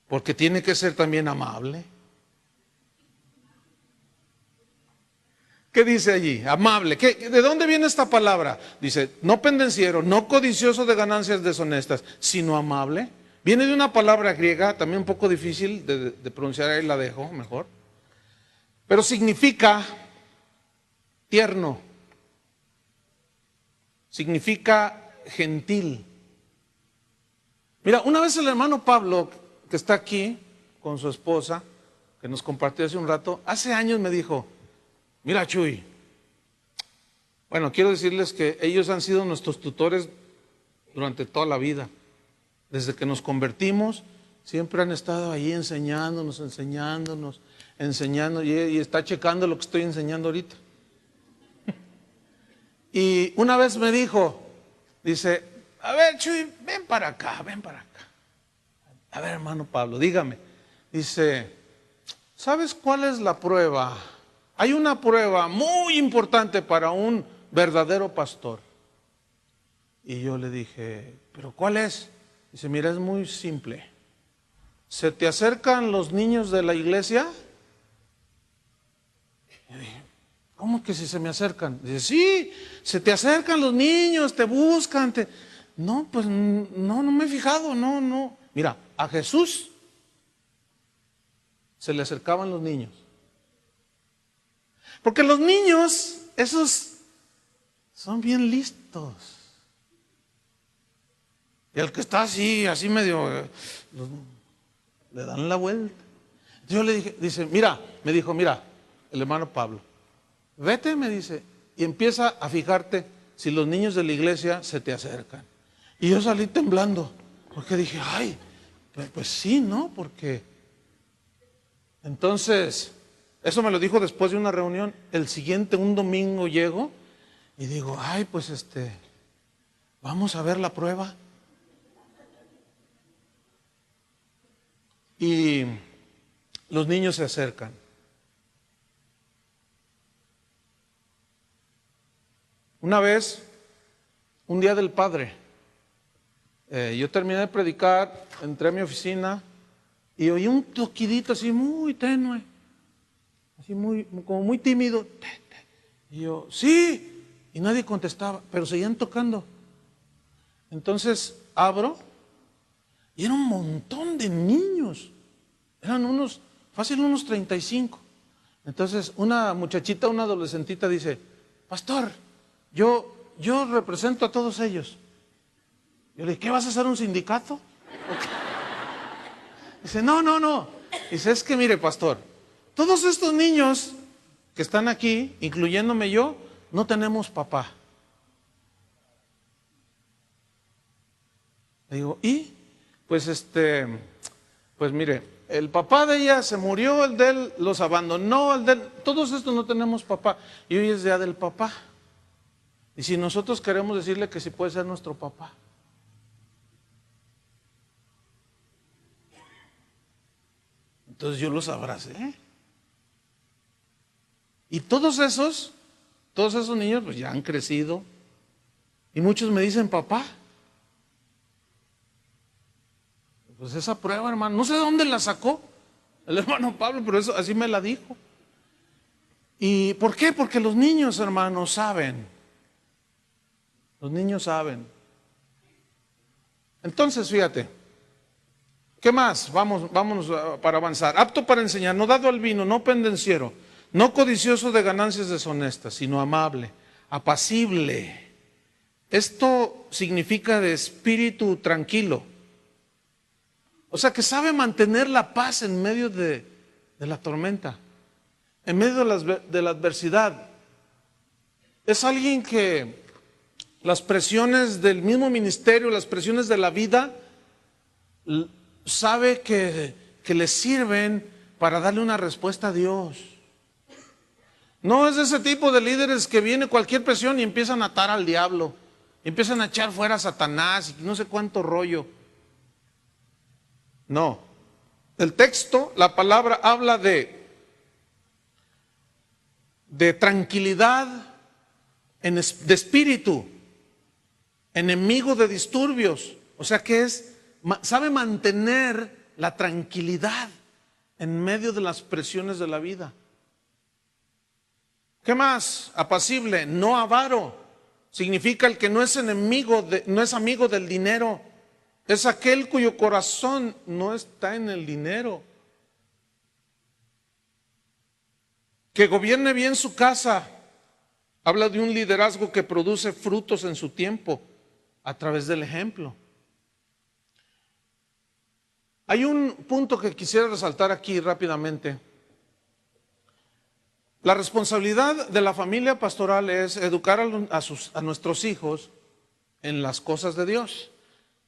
Porque tiene que ser también amable. ¿Qué dice allí? Amable. ¿De dónde viene esta palabra? Dice, no pendenciero, no codicioso de ganancias deshonestas, sino amable. Viene de una palabra griega, también un poco difícil de pronunciar, ahí la dejo mejor. Pero significa tierno, significa gentil. Mira, una vez el hermano Pablo, que está aquí con su esposa, que nos compartió hace un rato, hace años me dijo, mira Chuy, bueno, quiero decirles que ellos han sido nuestros tutores durante toda la vida. Desde que nos convertimos, siempre han estado ahí enseñándonos, enseñando, y está checando lo que estoy enseñando ahorita. Y una vez me dijo, dice, a ver Chuy, ven para acá. A ver, hermano Pablo, dígame. Dice, ¿sabes cuál es la prueba? Hay una prueba muy importante para un verdadero pastor. Y yo le dije, ¿pero cuál es? Dice, mira, es muy simple. ¿Se te acercan los niños de la iglesia? Y yo dije, ¿cómo que si se me acercan? Dice, sí, se te acercan los niños, te buscan. No, pues no me he fijado, no. Mira, a Jesús se le acercaban los niños. Porque los niños, esos son bien listos. Y el que está así medio, le dan la vuelta. Yo le dije, me dijo, mira, el hermano Pablo, vete, me dice, y empieza a fijarte si los niños de la iglesia se te acercan. Y yo salí temblando, porque dije, ay, pues sí, ¿no? Porque entonces, eso me lo dijo después de una reunión. El siguiente, un domingo llego Y digo, ay, pues vamos a ver la prueba. Y los niños se acercan. Una vez, un día del padre, yo terminé de predicar, entré a mi oficina y oí un toquidito así muy tenue, así como muy tímido. Y yo, sí, y nadie contestaba, pero seguían tocando. Entonces abro y era un montón de niños, eran fácil unos 35. Entonces una muchachita, una adolescentita dice, pastor, yo represento a todos ellos. Yo le dije, ¿qué vas a hacer, un sindicato? Dice, no. Dice, es que mire, pastor, todos estos niños que están aquí, incluyéndome yo, no tenemos papá. Le digo, ¿y? Pues pues mire, el papá de ella se murió, el de él los abandonó, todos estos no tenemos papá. Y hoy es día del papá. Y si nosotros queremos decirle que sí puede ser nuestro papá. Entonces yo los abracé. Y todos esos niños pues ya han crecido. Y muchos me dicen, papá. Pues esa prueba, hermano, no sé de dónde la sacó el hermano Pablo, pero eso así me la dijo. ¿Y por qué? Porque los niños, hermanos, saben. Los niños saben. Entonces, fíjate, ¿qué más? Vámonos para avanzar. Apto para enseñar, no dado al vino, no pendenciero, no codicioso de ganancias deshonestas, sino amable, apacible. Esto significa de espíritu tranquilo. O sea, que sabe mantener la paz en medio de la tormenta, en medio de la adversidad. Es alguien que las presiones del mismo ministerio, las presiones de la vida, sabe que le sirven para darle una respuesta a Dios. No es de ese tipo de líderes que viene cualquier presión y empiezan a atar al diablo, empiezan a echar fuera a Satanás y no sé cuánto rollo. No, el texto, la palabra habla de tranquilidad de espíritu, enemigo de disturbios. O sea que sabe mantener la tranquilidad en medio de las presiones de la vida. ¿Qué más? Apacible, no avaro. Significa el que no es no es amigo del dinero. Es aquel cuyo corazón no está en el dinero. Que gobierne bien su casa. Habla de un liderazgo que produce frutos en su tiempo a través del ejemplo. Hay un punto que quisiera resaltar aquí rápidamente. La responsabilidad de la familia pastoral es educar a nuestros hijos en las cosas de Dios.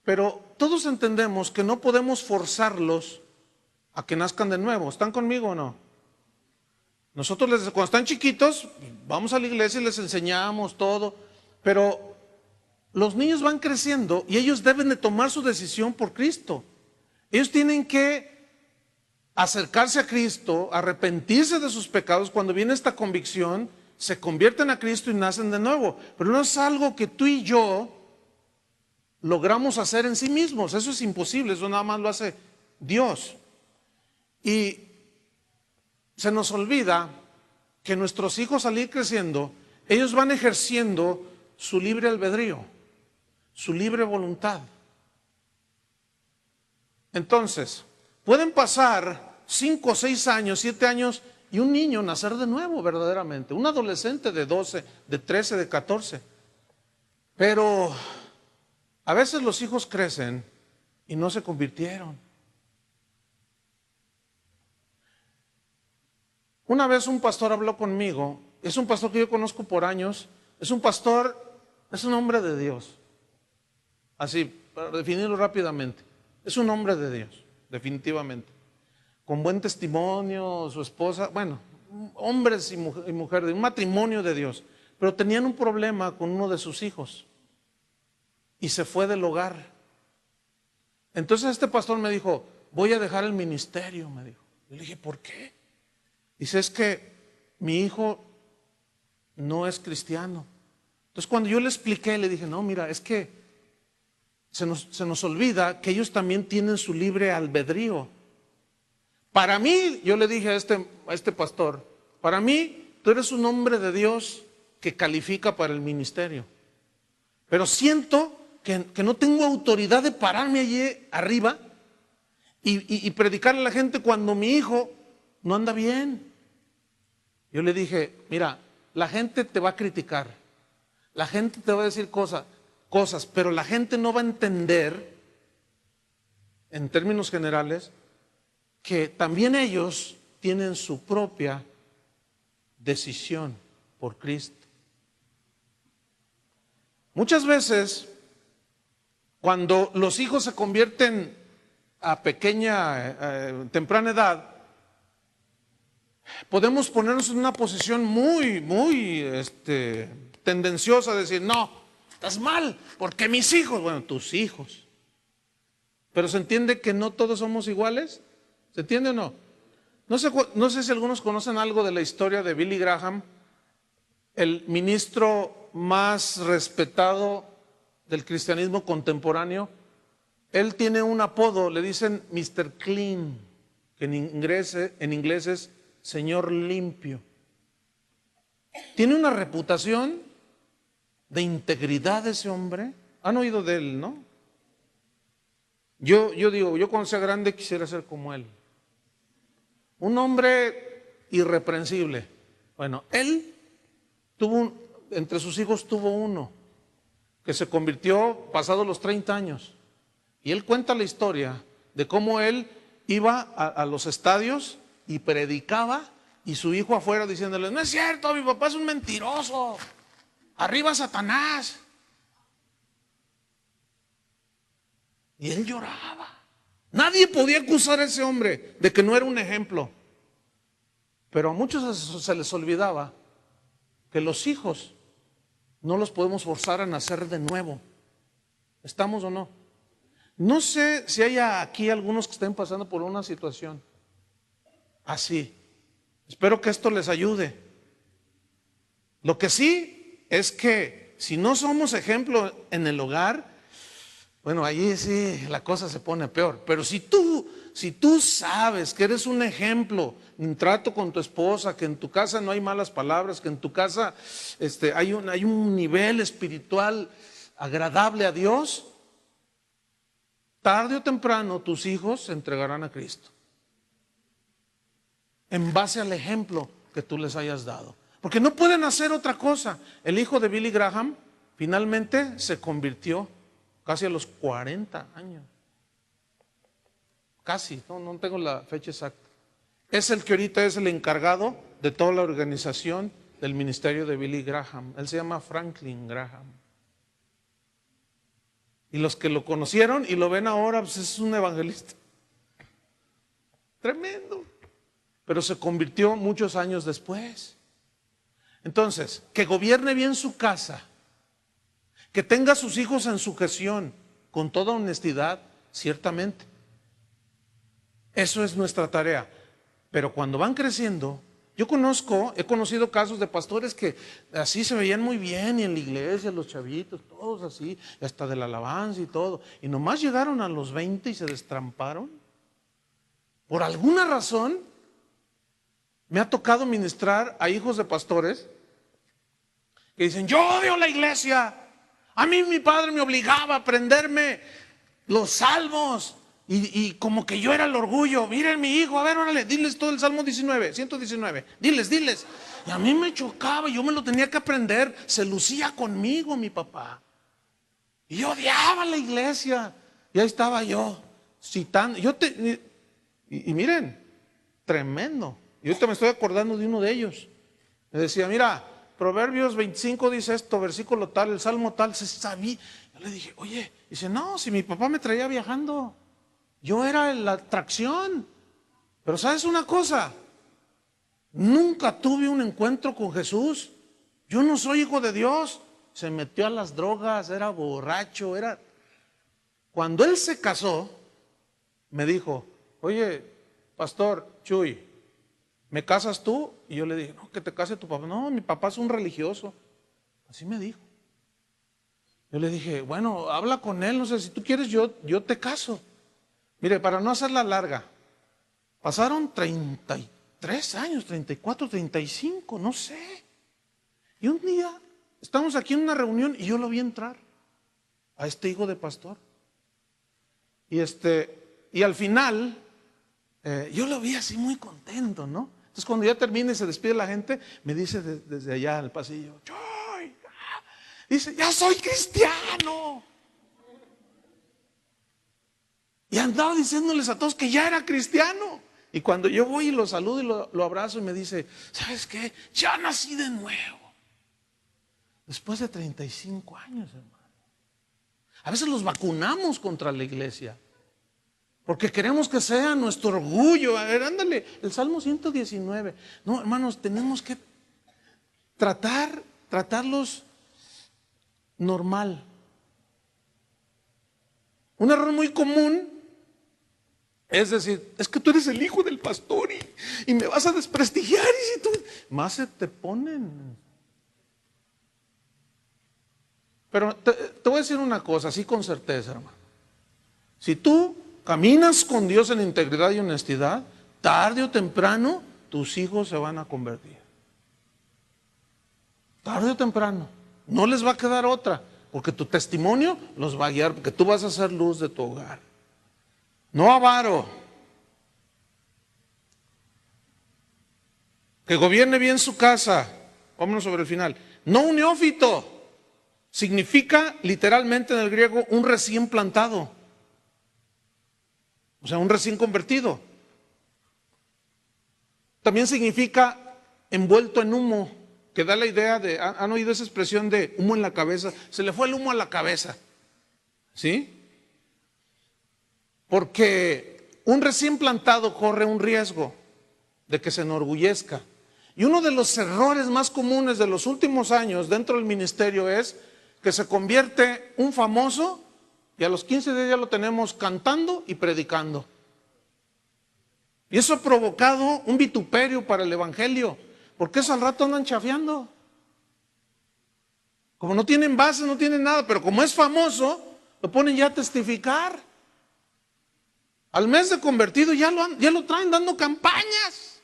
Pero todos entendemos que no podemos forzarlos a que nazcan de nuevo. ¿Están conmigo o no? Nosotros cuando están chiquitos, vamos a la iglesia y les enseñamos todo, pero los niños van creciendo y ellos deben de tomar su decisión por Cristo. Ellos tienen que acercarse a Cristo, arrepentirse de sus pecados. Cuando viene esta convicción, se convierten a Cristo y nacen de nuevo. Pero no es algo que tú y yo logramos hacer en sí mismos. Eso es imposible, eso nada más lo hace Dios. Y se nos olvida que nuestros hijos, al ir creciendo, ellos van ejerciendo su libre albedrío, su libre voluntad. Entonces, pueden pasar 5, 6 años, 7 años y un niño nacer de nuevo verdaderamente, un adolescente de 12, de 13, de 14. Pero a veces los hijos crecen y no se convirtieron. Una vez un pastor habló conmigo, es un pastor que yo conozco por años, es un pastor, es un hombre de Dios. Así, para definirlo rápidamente, es un hombre de Dios, definitivamente. Con buen testimonio, su esposa, bueno, hombres y mujeres, un matrimonio de Dios. pero tenían un problema con uno de sus hijos y se fue del hogar. Entonces este pastor me dijo, voy a dejar el ministerio, me dijo. Yo le dije, ¿por qué? Dice, es que mi hijo no es cristiano. Entonces cuando yo le expliqué, le dije, no, mira, es que se nos olvida que ellos también tienen su libre albedrío. Para mí, yo le dije a este pastor, para mí, tú eres un hombre de Dios que califica para el ministerio. Pero siento que no tengo autoridad de pararme allí arriba y predicarle a la gente cuando mi hijo no anda bien. Yo le dije, mira, la gente te va a criticar, la gente te va a decir cosas, pero la gente no va a entender, en términos generales, que también ellos tienen su propia decisión por Cristo. Muchas veces, cuando los hijos se convierten a temprana edad, podemos ponernos en una posición muy tendenciosa a decir, no, estás mal, porque mis hijos, bueno, tus hijos. Pero se entiende que no todos somos iguales. ¿Se entiende o no? No sé si algunos conocen algo de la historia de Billy Graham, el ministro más respetado del cristianismo contemporáneo. Él tiene un apodo, le dicen Mr. Clean, que en inglés es Señor limpio. Tiene una reputación de integridad ese hombre. ¿Han oído de él, no? Yo digo, yo cuando sea grande quisiera ser como él. Un hombre irreprensible. Bueno, él entre sus hijos tuvo uno que se convirtió pasados los 30 años. Y él cuenta la historia de cómo él iba a los estadios y predicaba y su hijo afuera diciéndole, no es cierto, mi papá es un mentiroso, arriba Satanás. Y él lloraba. Nadie podía acusar a ese hombre de que no era un ejemplo. Pero a muchos se les olvidaba que los hijos no los podemos forzar a nacer de nuevo. ¿Estamos o no? No sé si hay aquí algunos que estén pasando por una situación así. Espero que esto les ayude. Lo que sí es que si no somos ejemplo en el hogar, bueno, ahí sí la cosa se pone peor. Pero si tú sabes que eres un ejemplo en trato con tu esposa, que en tu casa no hay malas palabras, que en tu casa hay un nivel espiritual agradable a Dios, tarde o temprano tus hijos se entregarán a Cristo. En base al ejemplo que tú les hayas dado. Porque no pueden hacer otra cosa. El hijo de Billy Graham finalmente se convirtió casi a los 40 años. Casi, no tengo la fecha exacta. Es el que ahorita es el encargado de toda la organización del ministerio de Billy Graham. Él se llama Franklin Graham. Y los que lo conocieron y lo ven ahora, pues es un evangelista. Tremendo. Pero se convirtió muchos años después. Entonces, que gobierne bien su casa, que tenga a sus hijos en sujeción, con toda honestidad, ciertamente. Eso es nuestra tarea. Pero cuando van creciendo, he conocido casos de pastores que así se veían muy bien y en la iglesia, los chavitos, todos así, hasta de la alabanza y todo. Y nomás llegaron a los 20 y se destramparon. Por alguna razón, me ha tocado ministrar a hijos de pastores que dicen, yo odio la iglesia. A mí mi padre me obligaba a aprenderme los salmos y como que yo era el orgullo. Miren mi hijo, a ver, órale, diles todo el Salmo 119, diles. Y a mí me chocaba, yo me lo tenía que aprender. Se lucía conmigo mi papá. Y yo odiaba la iglesia. Y ahí estaba yo, citando. Y miren, tremendo. Y ahorita me estoy acordando de uno de ellos. Me decía, mira, Proverbios 25 dice esto, versículo tal, el Salmo tal, se sabía. Yo le dije, oye, dice, no, si mi papá me traía viajando, yo era la atracción. Pero ¿sabes una cosa? Nunca tuve un encuentro con Jesús. Yo no soy hijo de Dios. Se metió a las drogas, era borracho, era... Cuando él se casó, me dijo, oye, pastor Chuy, ¿me casas tú? Y yo le dije, no, que te case tu papá. No, mi papá es un religioso. Así me dijo. Yo le dije, bueno, habla con él, no sé, si tú quieres yo te caso. Mire, para no hacerla larga, pasaron 33 años, 34, 35, no sé. Y un día estamos aquí en una reunión y yo lo vi entrar a este hijo de pastor. Y al final, yo lo vi así muy contento, ¿no? Entonces cuando ya termina y se despide la gente, me dice desde allá al pasillo, ¡Choy! Dice, ya soy cristiano. Y andaba diciéndoles a todos que ya era cristiano. Y cuando yo voy y lo saludo y lo abrazo y me dice, ¿sabes qué? Ya nací de nuevo. Después de 35 años, hermano. A veces los vacunamos contra la iglesia. Porque queremos que sea nuestro orgullo. A ver, ándale, el Salmo 119. No, hermanos, tenemos que tratarlos normal. Un error muy común es decir, es que tú eres el hijo del pastor y me vas a desprestigiar. Y si tú más se te ponen. Pero te voy a decir una cosa, así con certeza, hermano. Si tú caminas con Dios en integridad y honestidad, tarde o temprano tus hijos se van a convertir. Tarde o temprano. No les va a quedar otra, porque tu testimonio los va a guiar, porque tú vas a ser luz de tu hogar. No avaro. Que gobierne bien su casa. Vámonos sobre el final. No un neófito. Significa literalmente en el griego un recién plantado. O sea, un recién convertido. También significa envuelto en humo, que da la idea de, ¿han oído esa expresión de humo en la cabeza? Se le fue el humo a la cabeza. ¿Sí? Porque un recién plantado corre un riesgo de que se enorgullezca. Y uno de los errores más comunes de los últimos años dentro del ministerio es que se convierte un famoso y a los 15 días ya lo tenemos cantando y predicando. Y eso ha provocado un vituperio para el evangelio, porque eso al rato andan chafeando. Como no tienen base, no tienen nada, pero como es famoso, lo ponen ya a testificar. Al mes de convertido ya lo traen dando campañas.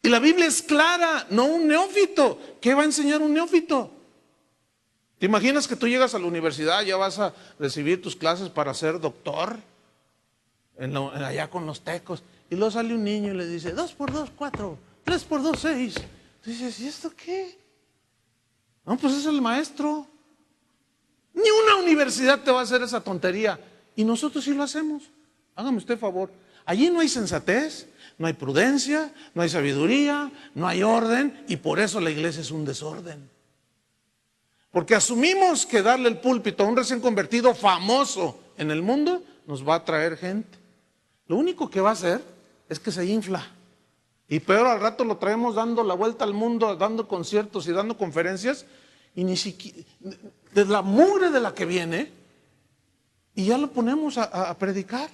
Y la Biblia es clara, no un neófito. ¿Qué va a enseñar un neófito? ¿Te imaginas que tú llegas a la universidad, ya vas a recibir tus clases para ser doctor? Allá con los tecos. Y luego sale un niño y le dice, 2 por 2, 4, 3 por 2, 6. Tú dices, ¿y esto qué? No, pues es el maestro. Ni una universidad te va a hacer esa tontería. Y nosotros sí lo hacemos. Hágame usted favor. Allí no hay sensatez, no hay prudencia, no hay sabiduría, no hay orden. Y por eso la iglesia es un desorden. Porque asumimos que darle el púlpito a un recién convertido famoso en el mundo nos va a traer gente. Lo único que va a hacer es que se infla. Y peor, al rato lo traemos dando la vuelta al mundo, dando conciertos y dando conferencias, y ni siquiera, de la mugre de la que viene, y ya lo ponemos a predicar.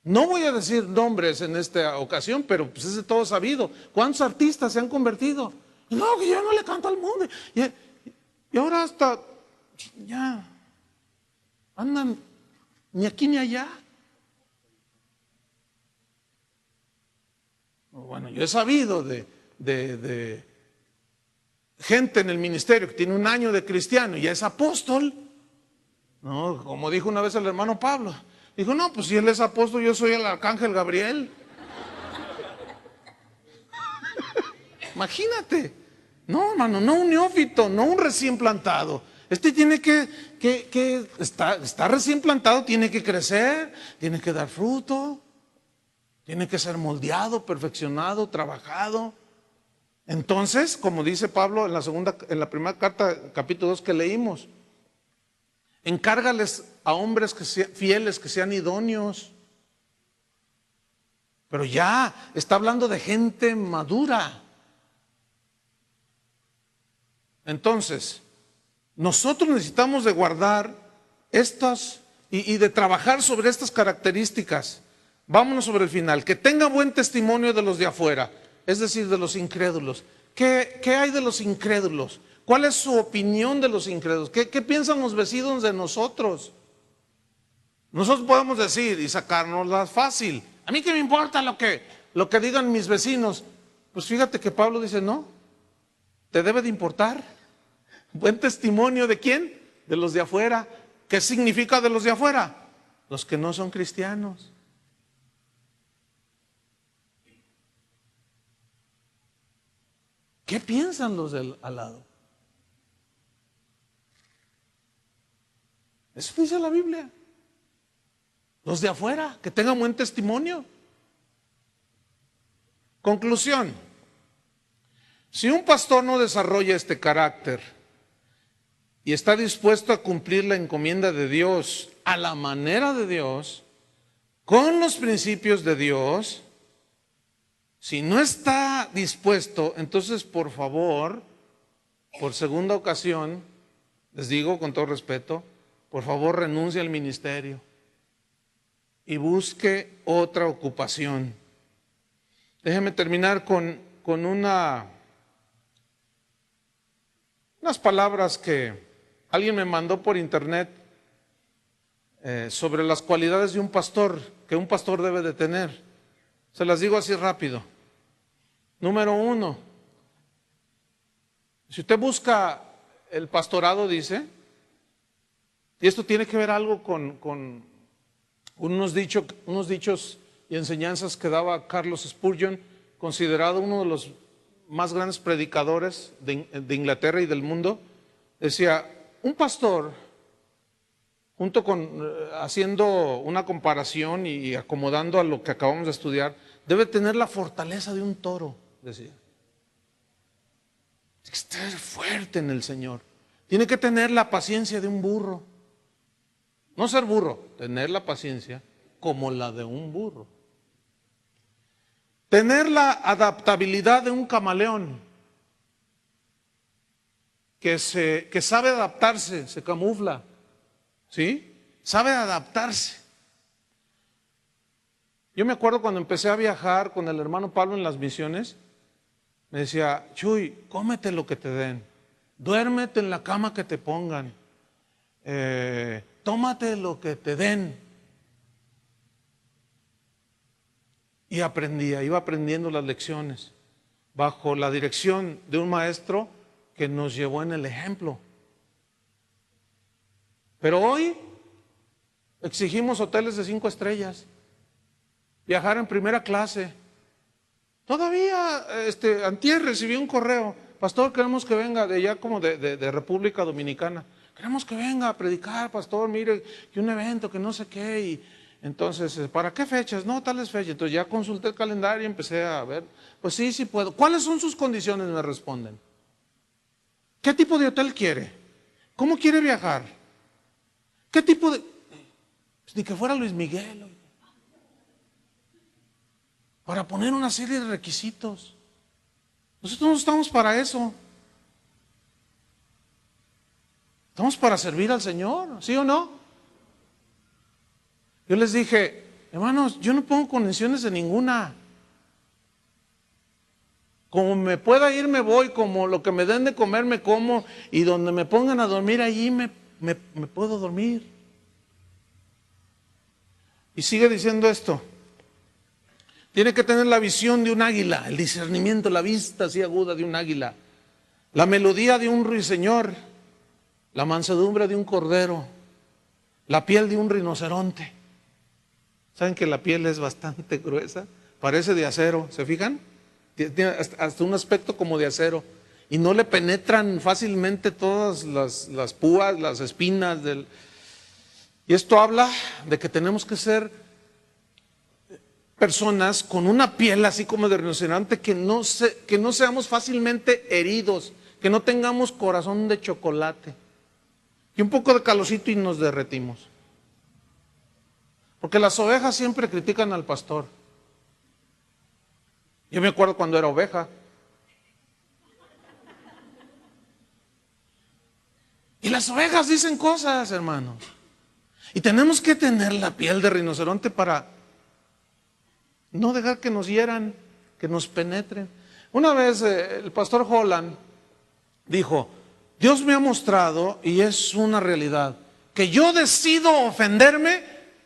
No voy a decir nombres en esta ocasión, pero pues es de todo sabido. ¿Cuántos artistas se han convertido? No, que yo no le canto al mundo. Y ahora hasta, ya, andan ni aquí ni allá. Bueno, yo he sabido de gente en el ministerio que tiene un año de cristiano y ya es apóstol. No, como dijo una vez el hermano Pablo. Dijo, no, pues si él es apóstol, yo soy el arcángel Gabriel. Imagínate. No, hermano, no un neófito, no un recién plantado. Este tiene está recién plantado, tiene que crecer, tiene que dar fruto, tiene que ser moldeado, perfeccionado, trabajado. Entonces, como dice Pablo en la primera carta, capítulo 2 que leímos, encárgales a hombres fieles, que sean idóneos. Pero ya está hablando de gente madura. Entonces, nosotros necesitamos de guardar estas y de trabajar sobre estas características. Vámonos sobre el final. Que tenga buen testimonio de los de afuera, es decir, de los incrédulos. ¿Qué hay de los incrédulos? ¿Cuál es su opinión de los incrédulos? ¿Qué piensan los vecinos de nosotros? Nosotros podemos decir y sacárnoslas fácil. A mí qué me importa lo que digan mis vecinos. Pues fíjate que Pablo dice, no, te debe de importar. ¿Buen testimonio de quién? De los de afuera. ¿Qué significa de los de afuera? Los que no son cristianos. ¿Qué piensan los del al lado? Eso dice la Biblia. Los de afuera, que tengan buen testimonio. Conclusión. Si un pastor no desarrolla este carácter y está dispuesto a cumplir la encomienda de Dios a la manera de Dios, con los principios de Dios, si no está dispuesto, entonces por favor, por segunda ocasión, les digo con todo respeto, por favor renuncie al ministerio y busque otra ocupación. Déjeme terminar con unas palabras que alguien me mandó por internet sobre las cualidades de un pastor, que un pastor debe de tener. Se las digo así rápido. Número 1, si usted busca el pastorado, dice, y esto tiene que ver algo con unos dichos y enseñanzas que daba Carlos Spurgeon, considerado uno de los más grandes predicadores de Inglaterra y del mundo. Decía, un pastor, junto con haciendo una comparación y acomodando a lo que acabamos de estudiar, debe tener la fortaleza de un toro, decía. Tiene que estar fuerte en el Señor. Tiene que tener la paciencia de un burro. No ser burro, tener la paciencia como la de un burro. Tener la adaptabilidad de un camaleón, que sabe adaptarse, se camufla, ¿sí? Sabe adaptarse. Yo me acuerdo cuando empecé a viajar con el hermano Pablo en las misiones, me decía, Chuy, cómete lo que te den, duérmete en la cama que te pongan, tómate lo que te den. Y iba aprendiendo las lecciones bajo la dirección de un maestro que nos llevó en el ejemplo. Pero hoy exigimos hoteles de 5 estrellas, viajar en primera clase. Todavía, antier recibí un correo, pastor, queremos que venga de allá como de República Dominicana. Queremos que venga a predicar, pastor, mire, que un evento, que no sé qué. Y entonces, ¿para qué fechas? No, tales fechas. Entonces ya consulté el calendario y empecé a ver. Pues sí, sí puedo. ¿Cuáles son sus condiciones? Me responden. ¿Qué tipo de hotel quiere? ¿Cómo quiere viajar? ¿Qué tipo de...? Pues ni que fuera Luis Miguel. Para poner una serie de requisitos. Nosotros no estamos para eso. Estamos para servir al Señor, ¿sí o no? Yo les dije, hermanos, yo no pongo condiciones de ninguna. Como me pueda ir, me voy, como lo que me den de comer, me como, y donde me pongan a dormir, allí me puedo dormir. Y sigue diciendo esto. Tiene que tener la visión de un águila, el discernimiento, la vista así aguda de un águila, la melodía de un ruiseñor, la mansedumbre de un cordero, la piel de un rinoceronte. ¿Saben que la piel es bastante gruesa? Parece de acero, ¿se fijan? Tiene hasta un aspecto como de acero y no le penetran fácilmente todas las púas, las espinas y esto habla de que tenemos que ser personas con una piel así como de rinoceronte, que no seamos fácilmente heridos, que no tengamos corazón de chocolate y un poco de calorcito y nos derretimos. Porque las ovejas siempre critican al pastor. Yo me acuerdo cuando era oveja. las ovejas dicen cosas, hermanos. Y tenemos que tener la piel de rinoceronte para no dejar que nos hieran, que nos penetren. Una vez el pastor Holland dijo: Dios me ha mostrado, y es una realidad, que yo decido ofenderme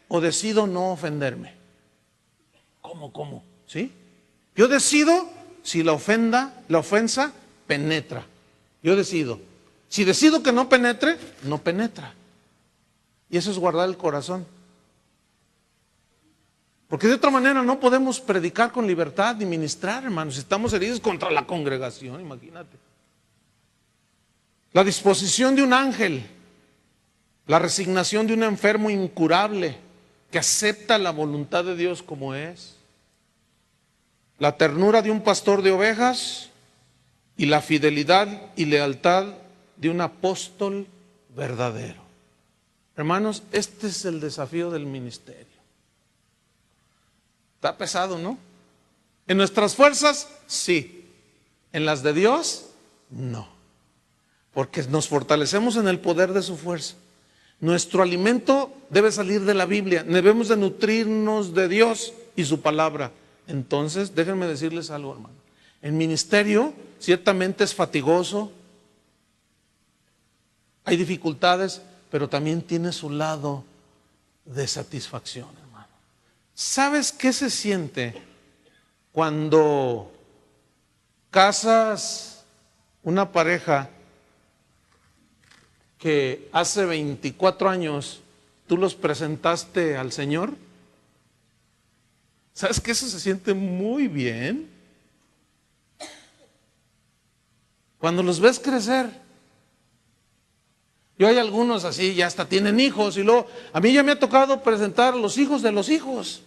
o decido no ofenderme. ¿Cómo? ¿Sí? Yo decido si la ofensa penetra. Yo decido. Si decido que no penetre, no penetra. Y eso es guardar el corazón. Porque de otra manera no podemos predicar con libertad ni ministrar, hermanos. Estamos heridos contra la congregación, imagínate. La disposición de un ángel, la resignación de un enfermo incurable que acepta la voluntad de Dios como es, la ternura de un pastor de ovejas y la fidelidad y lealtad de un apóstol verdadero. Hermanos, este es el desafío del ministerio. Está pesado, ¿no? En nuestras fuerzas, sí. En las de Dios, no. Porque nos fortalecemos en el poder de su fuerza. Nuestro alimento debe salir de la Biblia. Debemos de nutrirnos de Dios y su palabra. Entonces, déjenme decirles algo, hermano. El ministerio ciertamente es fatigoso. Hay dificultades, pero también tiene su lado de satisfacción, hermano. ¿Sabes qué se siente cuando casas una pareja que hace 24 años tú los presentaste al Señor? ¿Sabes que eso se siente muy bien? Cuando los ves crecer. Yo hay algunos así, ya hasta tienen hijos, y luego a mí ya me ha tocado presentar los hijos de los hijos.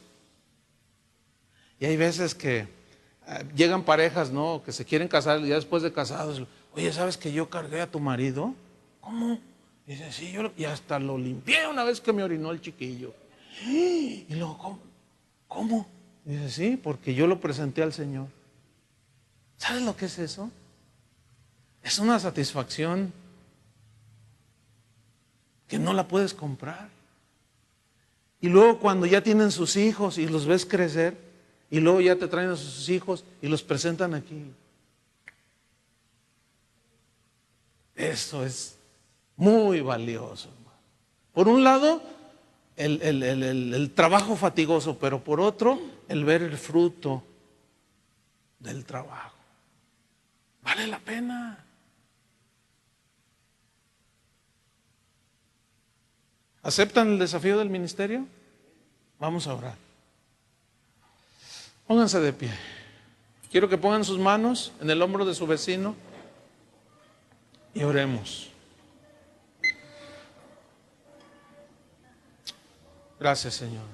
Y hay veces que llegan parejas, ¿no?, que se quieren casar, y ya después de casados, oye, ¿sabes que yo cargué a tu marido? ¿Cómo? Y dice, sí, y hasta lo limpié una vez que me orinó el chiquillo. Y luego, ¿cómo? Y dice, sí, porque yo lo presenté al Señor. ¿Sabes lo que es eso? Es una satisfacción que no la puedes comprar. Y luego cuando ya tienen sus hijos y los ves crecer, y luego ya te traen a sus hijos y los presentan aquí. Eso es muy valioso, hermano. Por un lado, el trabajo fatigoso, pero por otro, el ver el fruto del trabajo. Vale la pena. ¿Aceptan el desafío del ministerio? Vamos a orar. Pónganse de pie. Quiero que pongan sus manos en el hombro de su vecino y oremos. Gracias, Señor.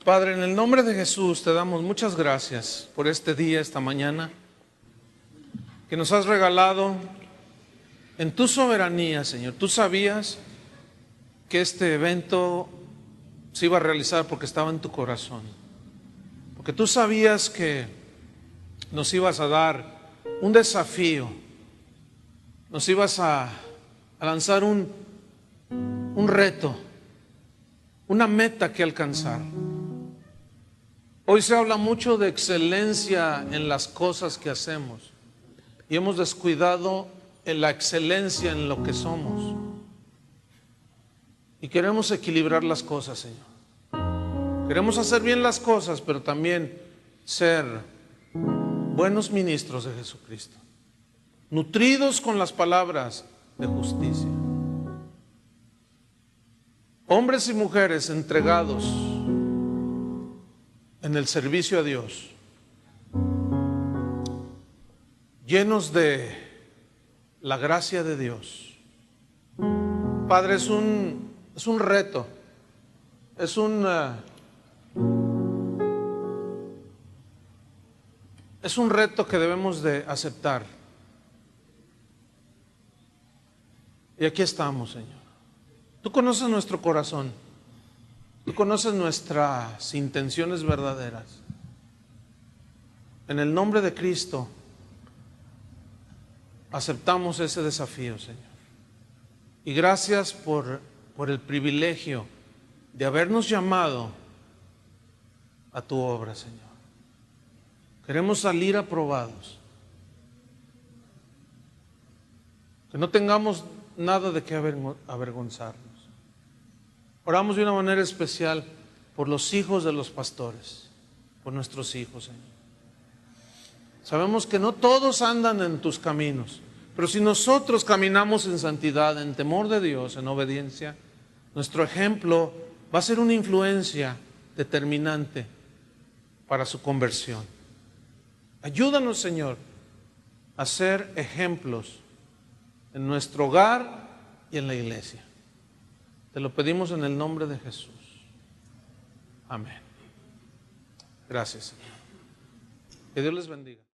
Padre, en el nombre de Jesús te damos muchas gracias por este día, esta mañana, que nos has regalado en tu soberanía, Señor. Tú sabías que este evento se iba a realizar porque estaba en tu corazón. Porque tú sabías que nos ibas a dar un desafío. Nos ibas a lanzar un reto, una meta que alcanzar. Hoy se habla mucho de excelencia en las cosas que hacemos y hemos descuidado en la excelencia en lo que somos. Y queremos equilibrar las cosas, Señor. Queremos hacer bien las cosas, pero también ser buenos ministros de Jesucristo, nutridos con las palabras de justicia. Hombres y mujeres entregados en el servicio a Dios, llenos de la gracia de Dios. Padre, es un reto, es un reto que debemos de aceptar. Y aquí estamos, Señor. Tú conoces nuestro corazón, tú conoces nuestras intenciones verdaderas. En el nombre de Cristo, aceptamos ese desafío, Señor. Y gracias por el privilegio de habernos llamado a tu obra, Señor. Queremos salir aprobados. Que no tengamos nada de qué avergonzarnos. Oramos de una manera especial por los hijos de los pastores, por nuestros hijos, Señor. Sabemos que no todos andan en tus caminos, pero si nosotros caminamos en santidad, en temor de Dios, en obediencia, nuestro ejemplo va a ser una influencia determinante para su conversión. Ayúdanos, Señor, a ser ejemplos en nuestro hogar y en la iglesia. Te lo pedimos en el nombre de Jesús. Amén. Gracias, Señor. Que Dios les bendiga.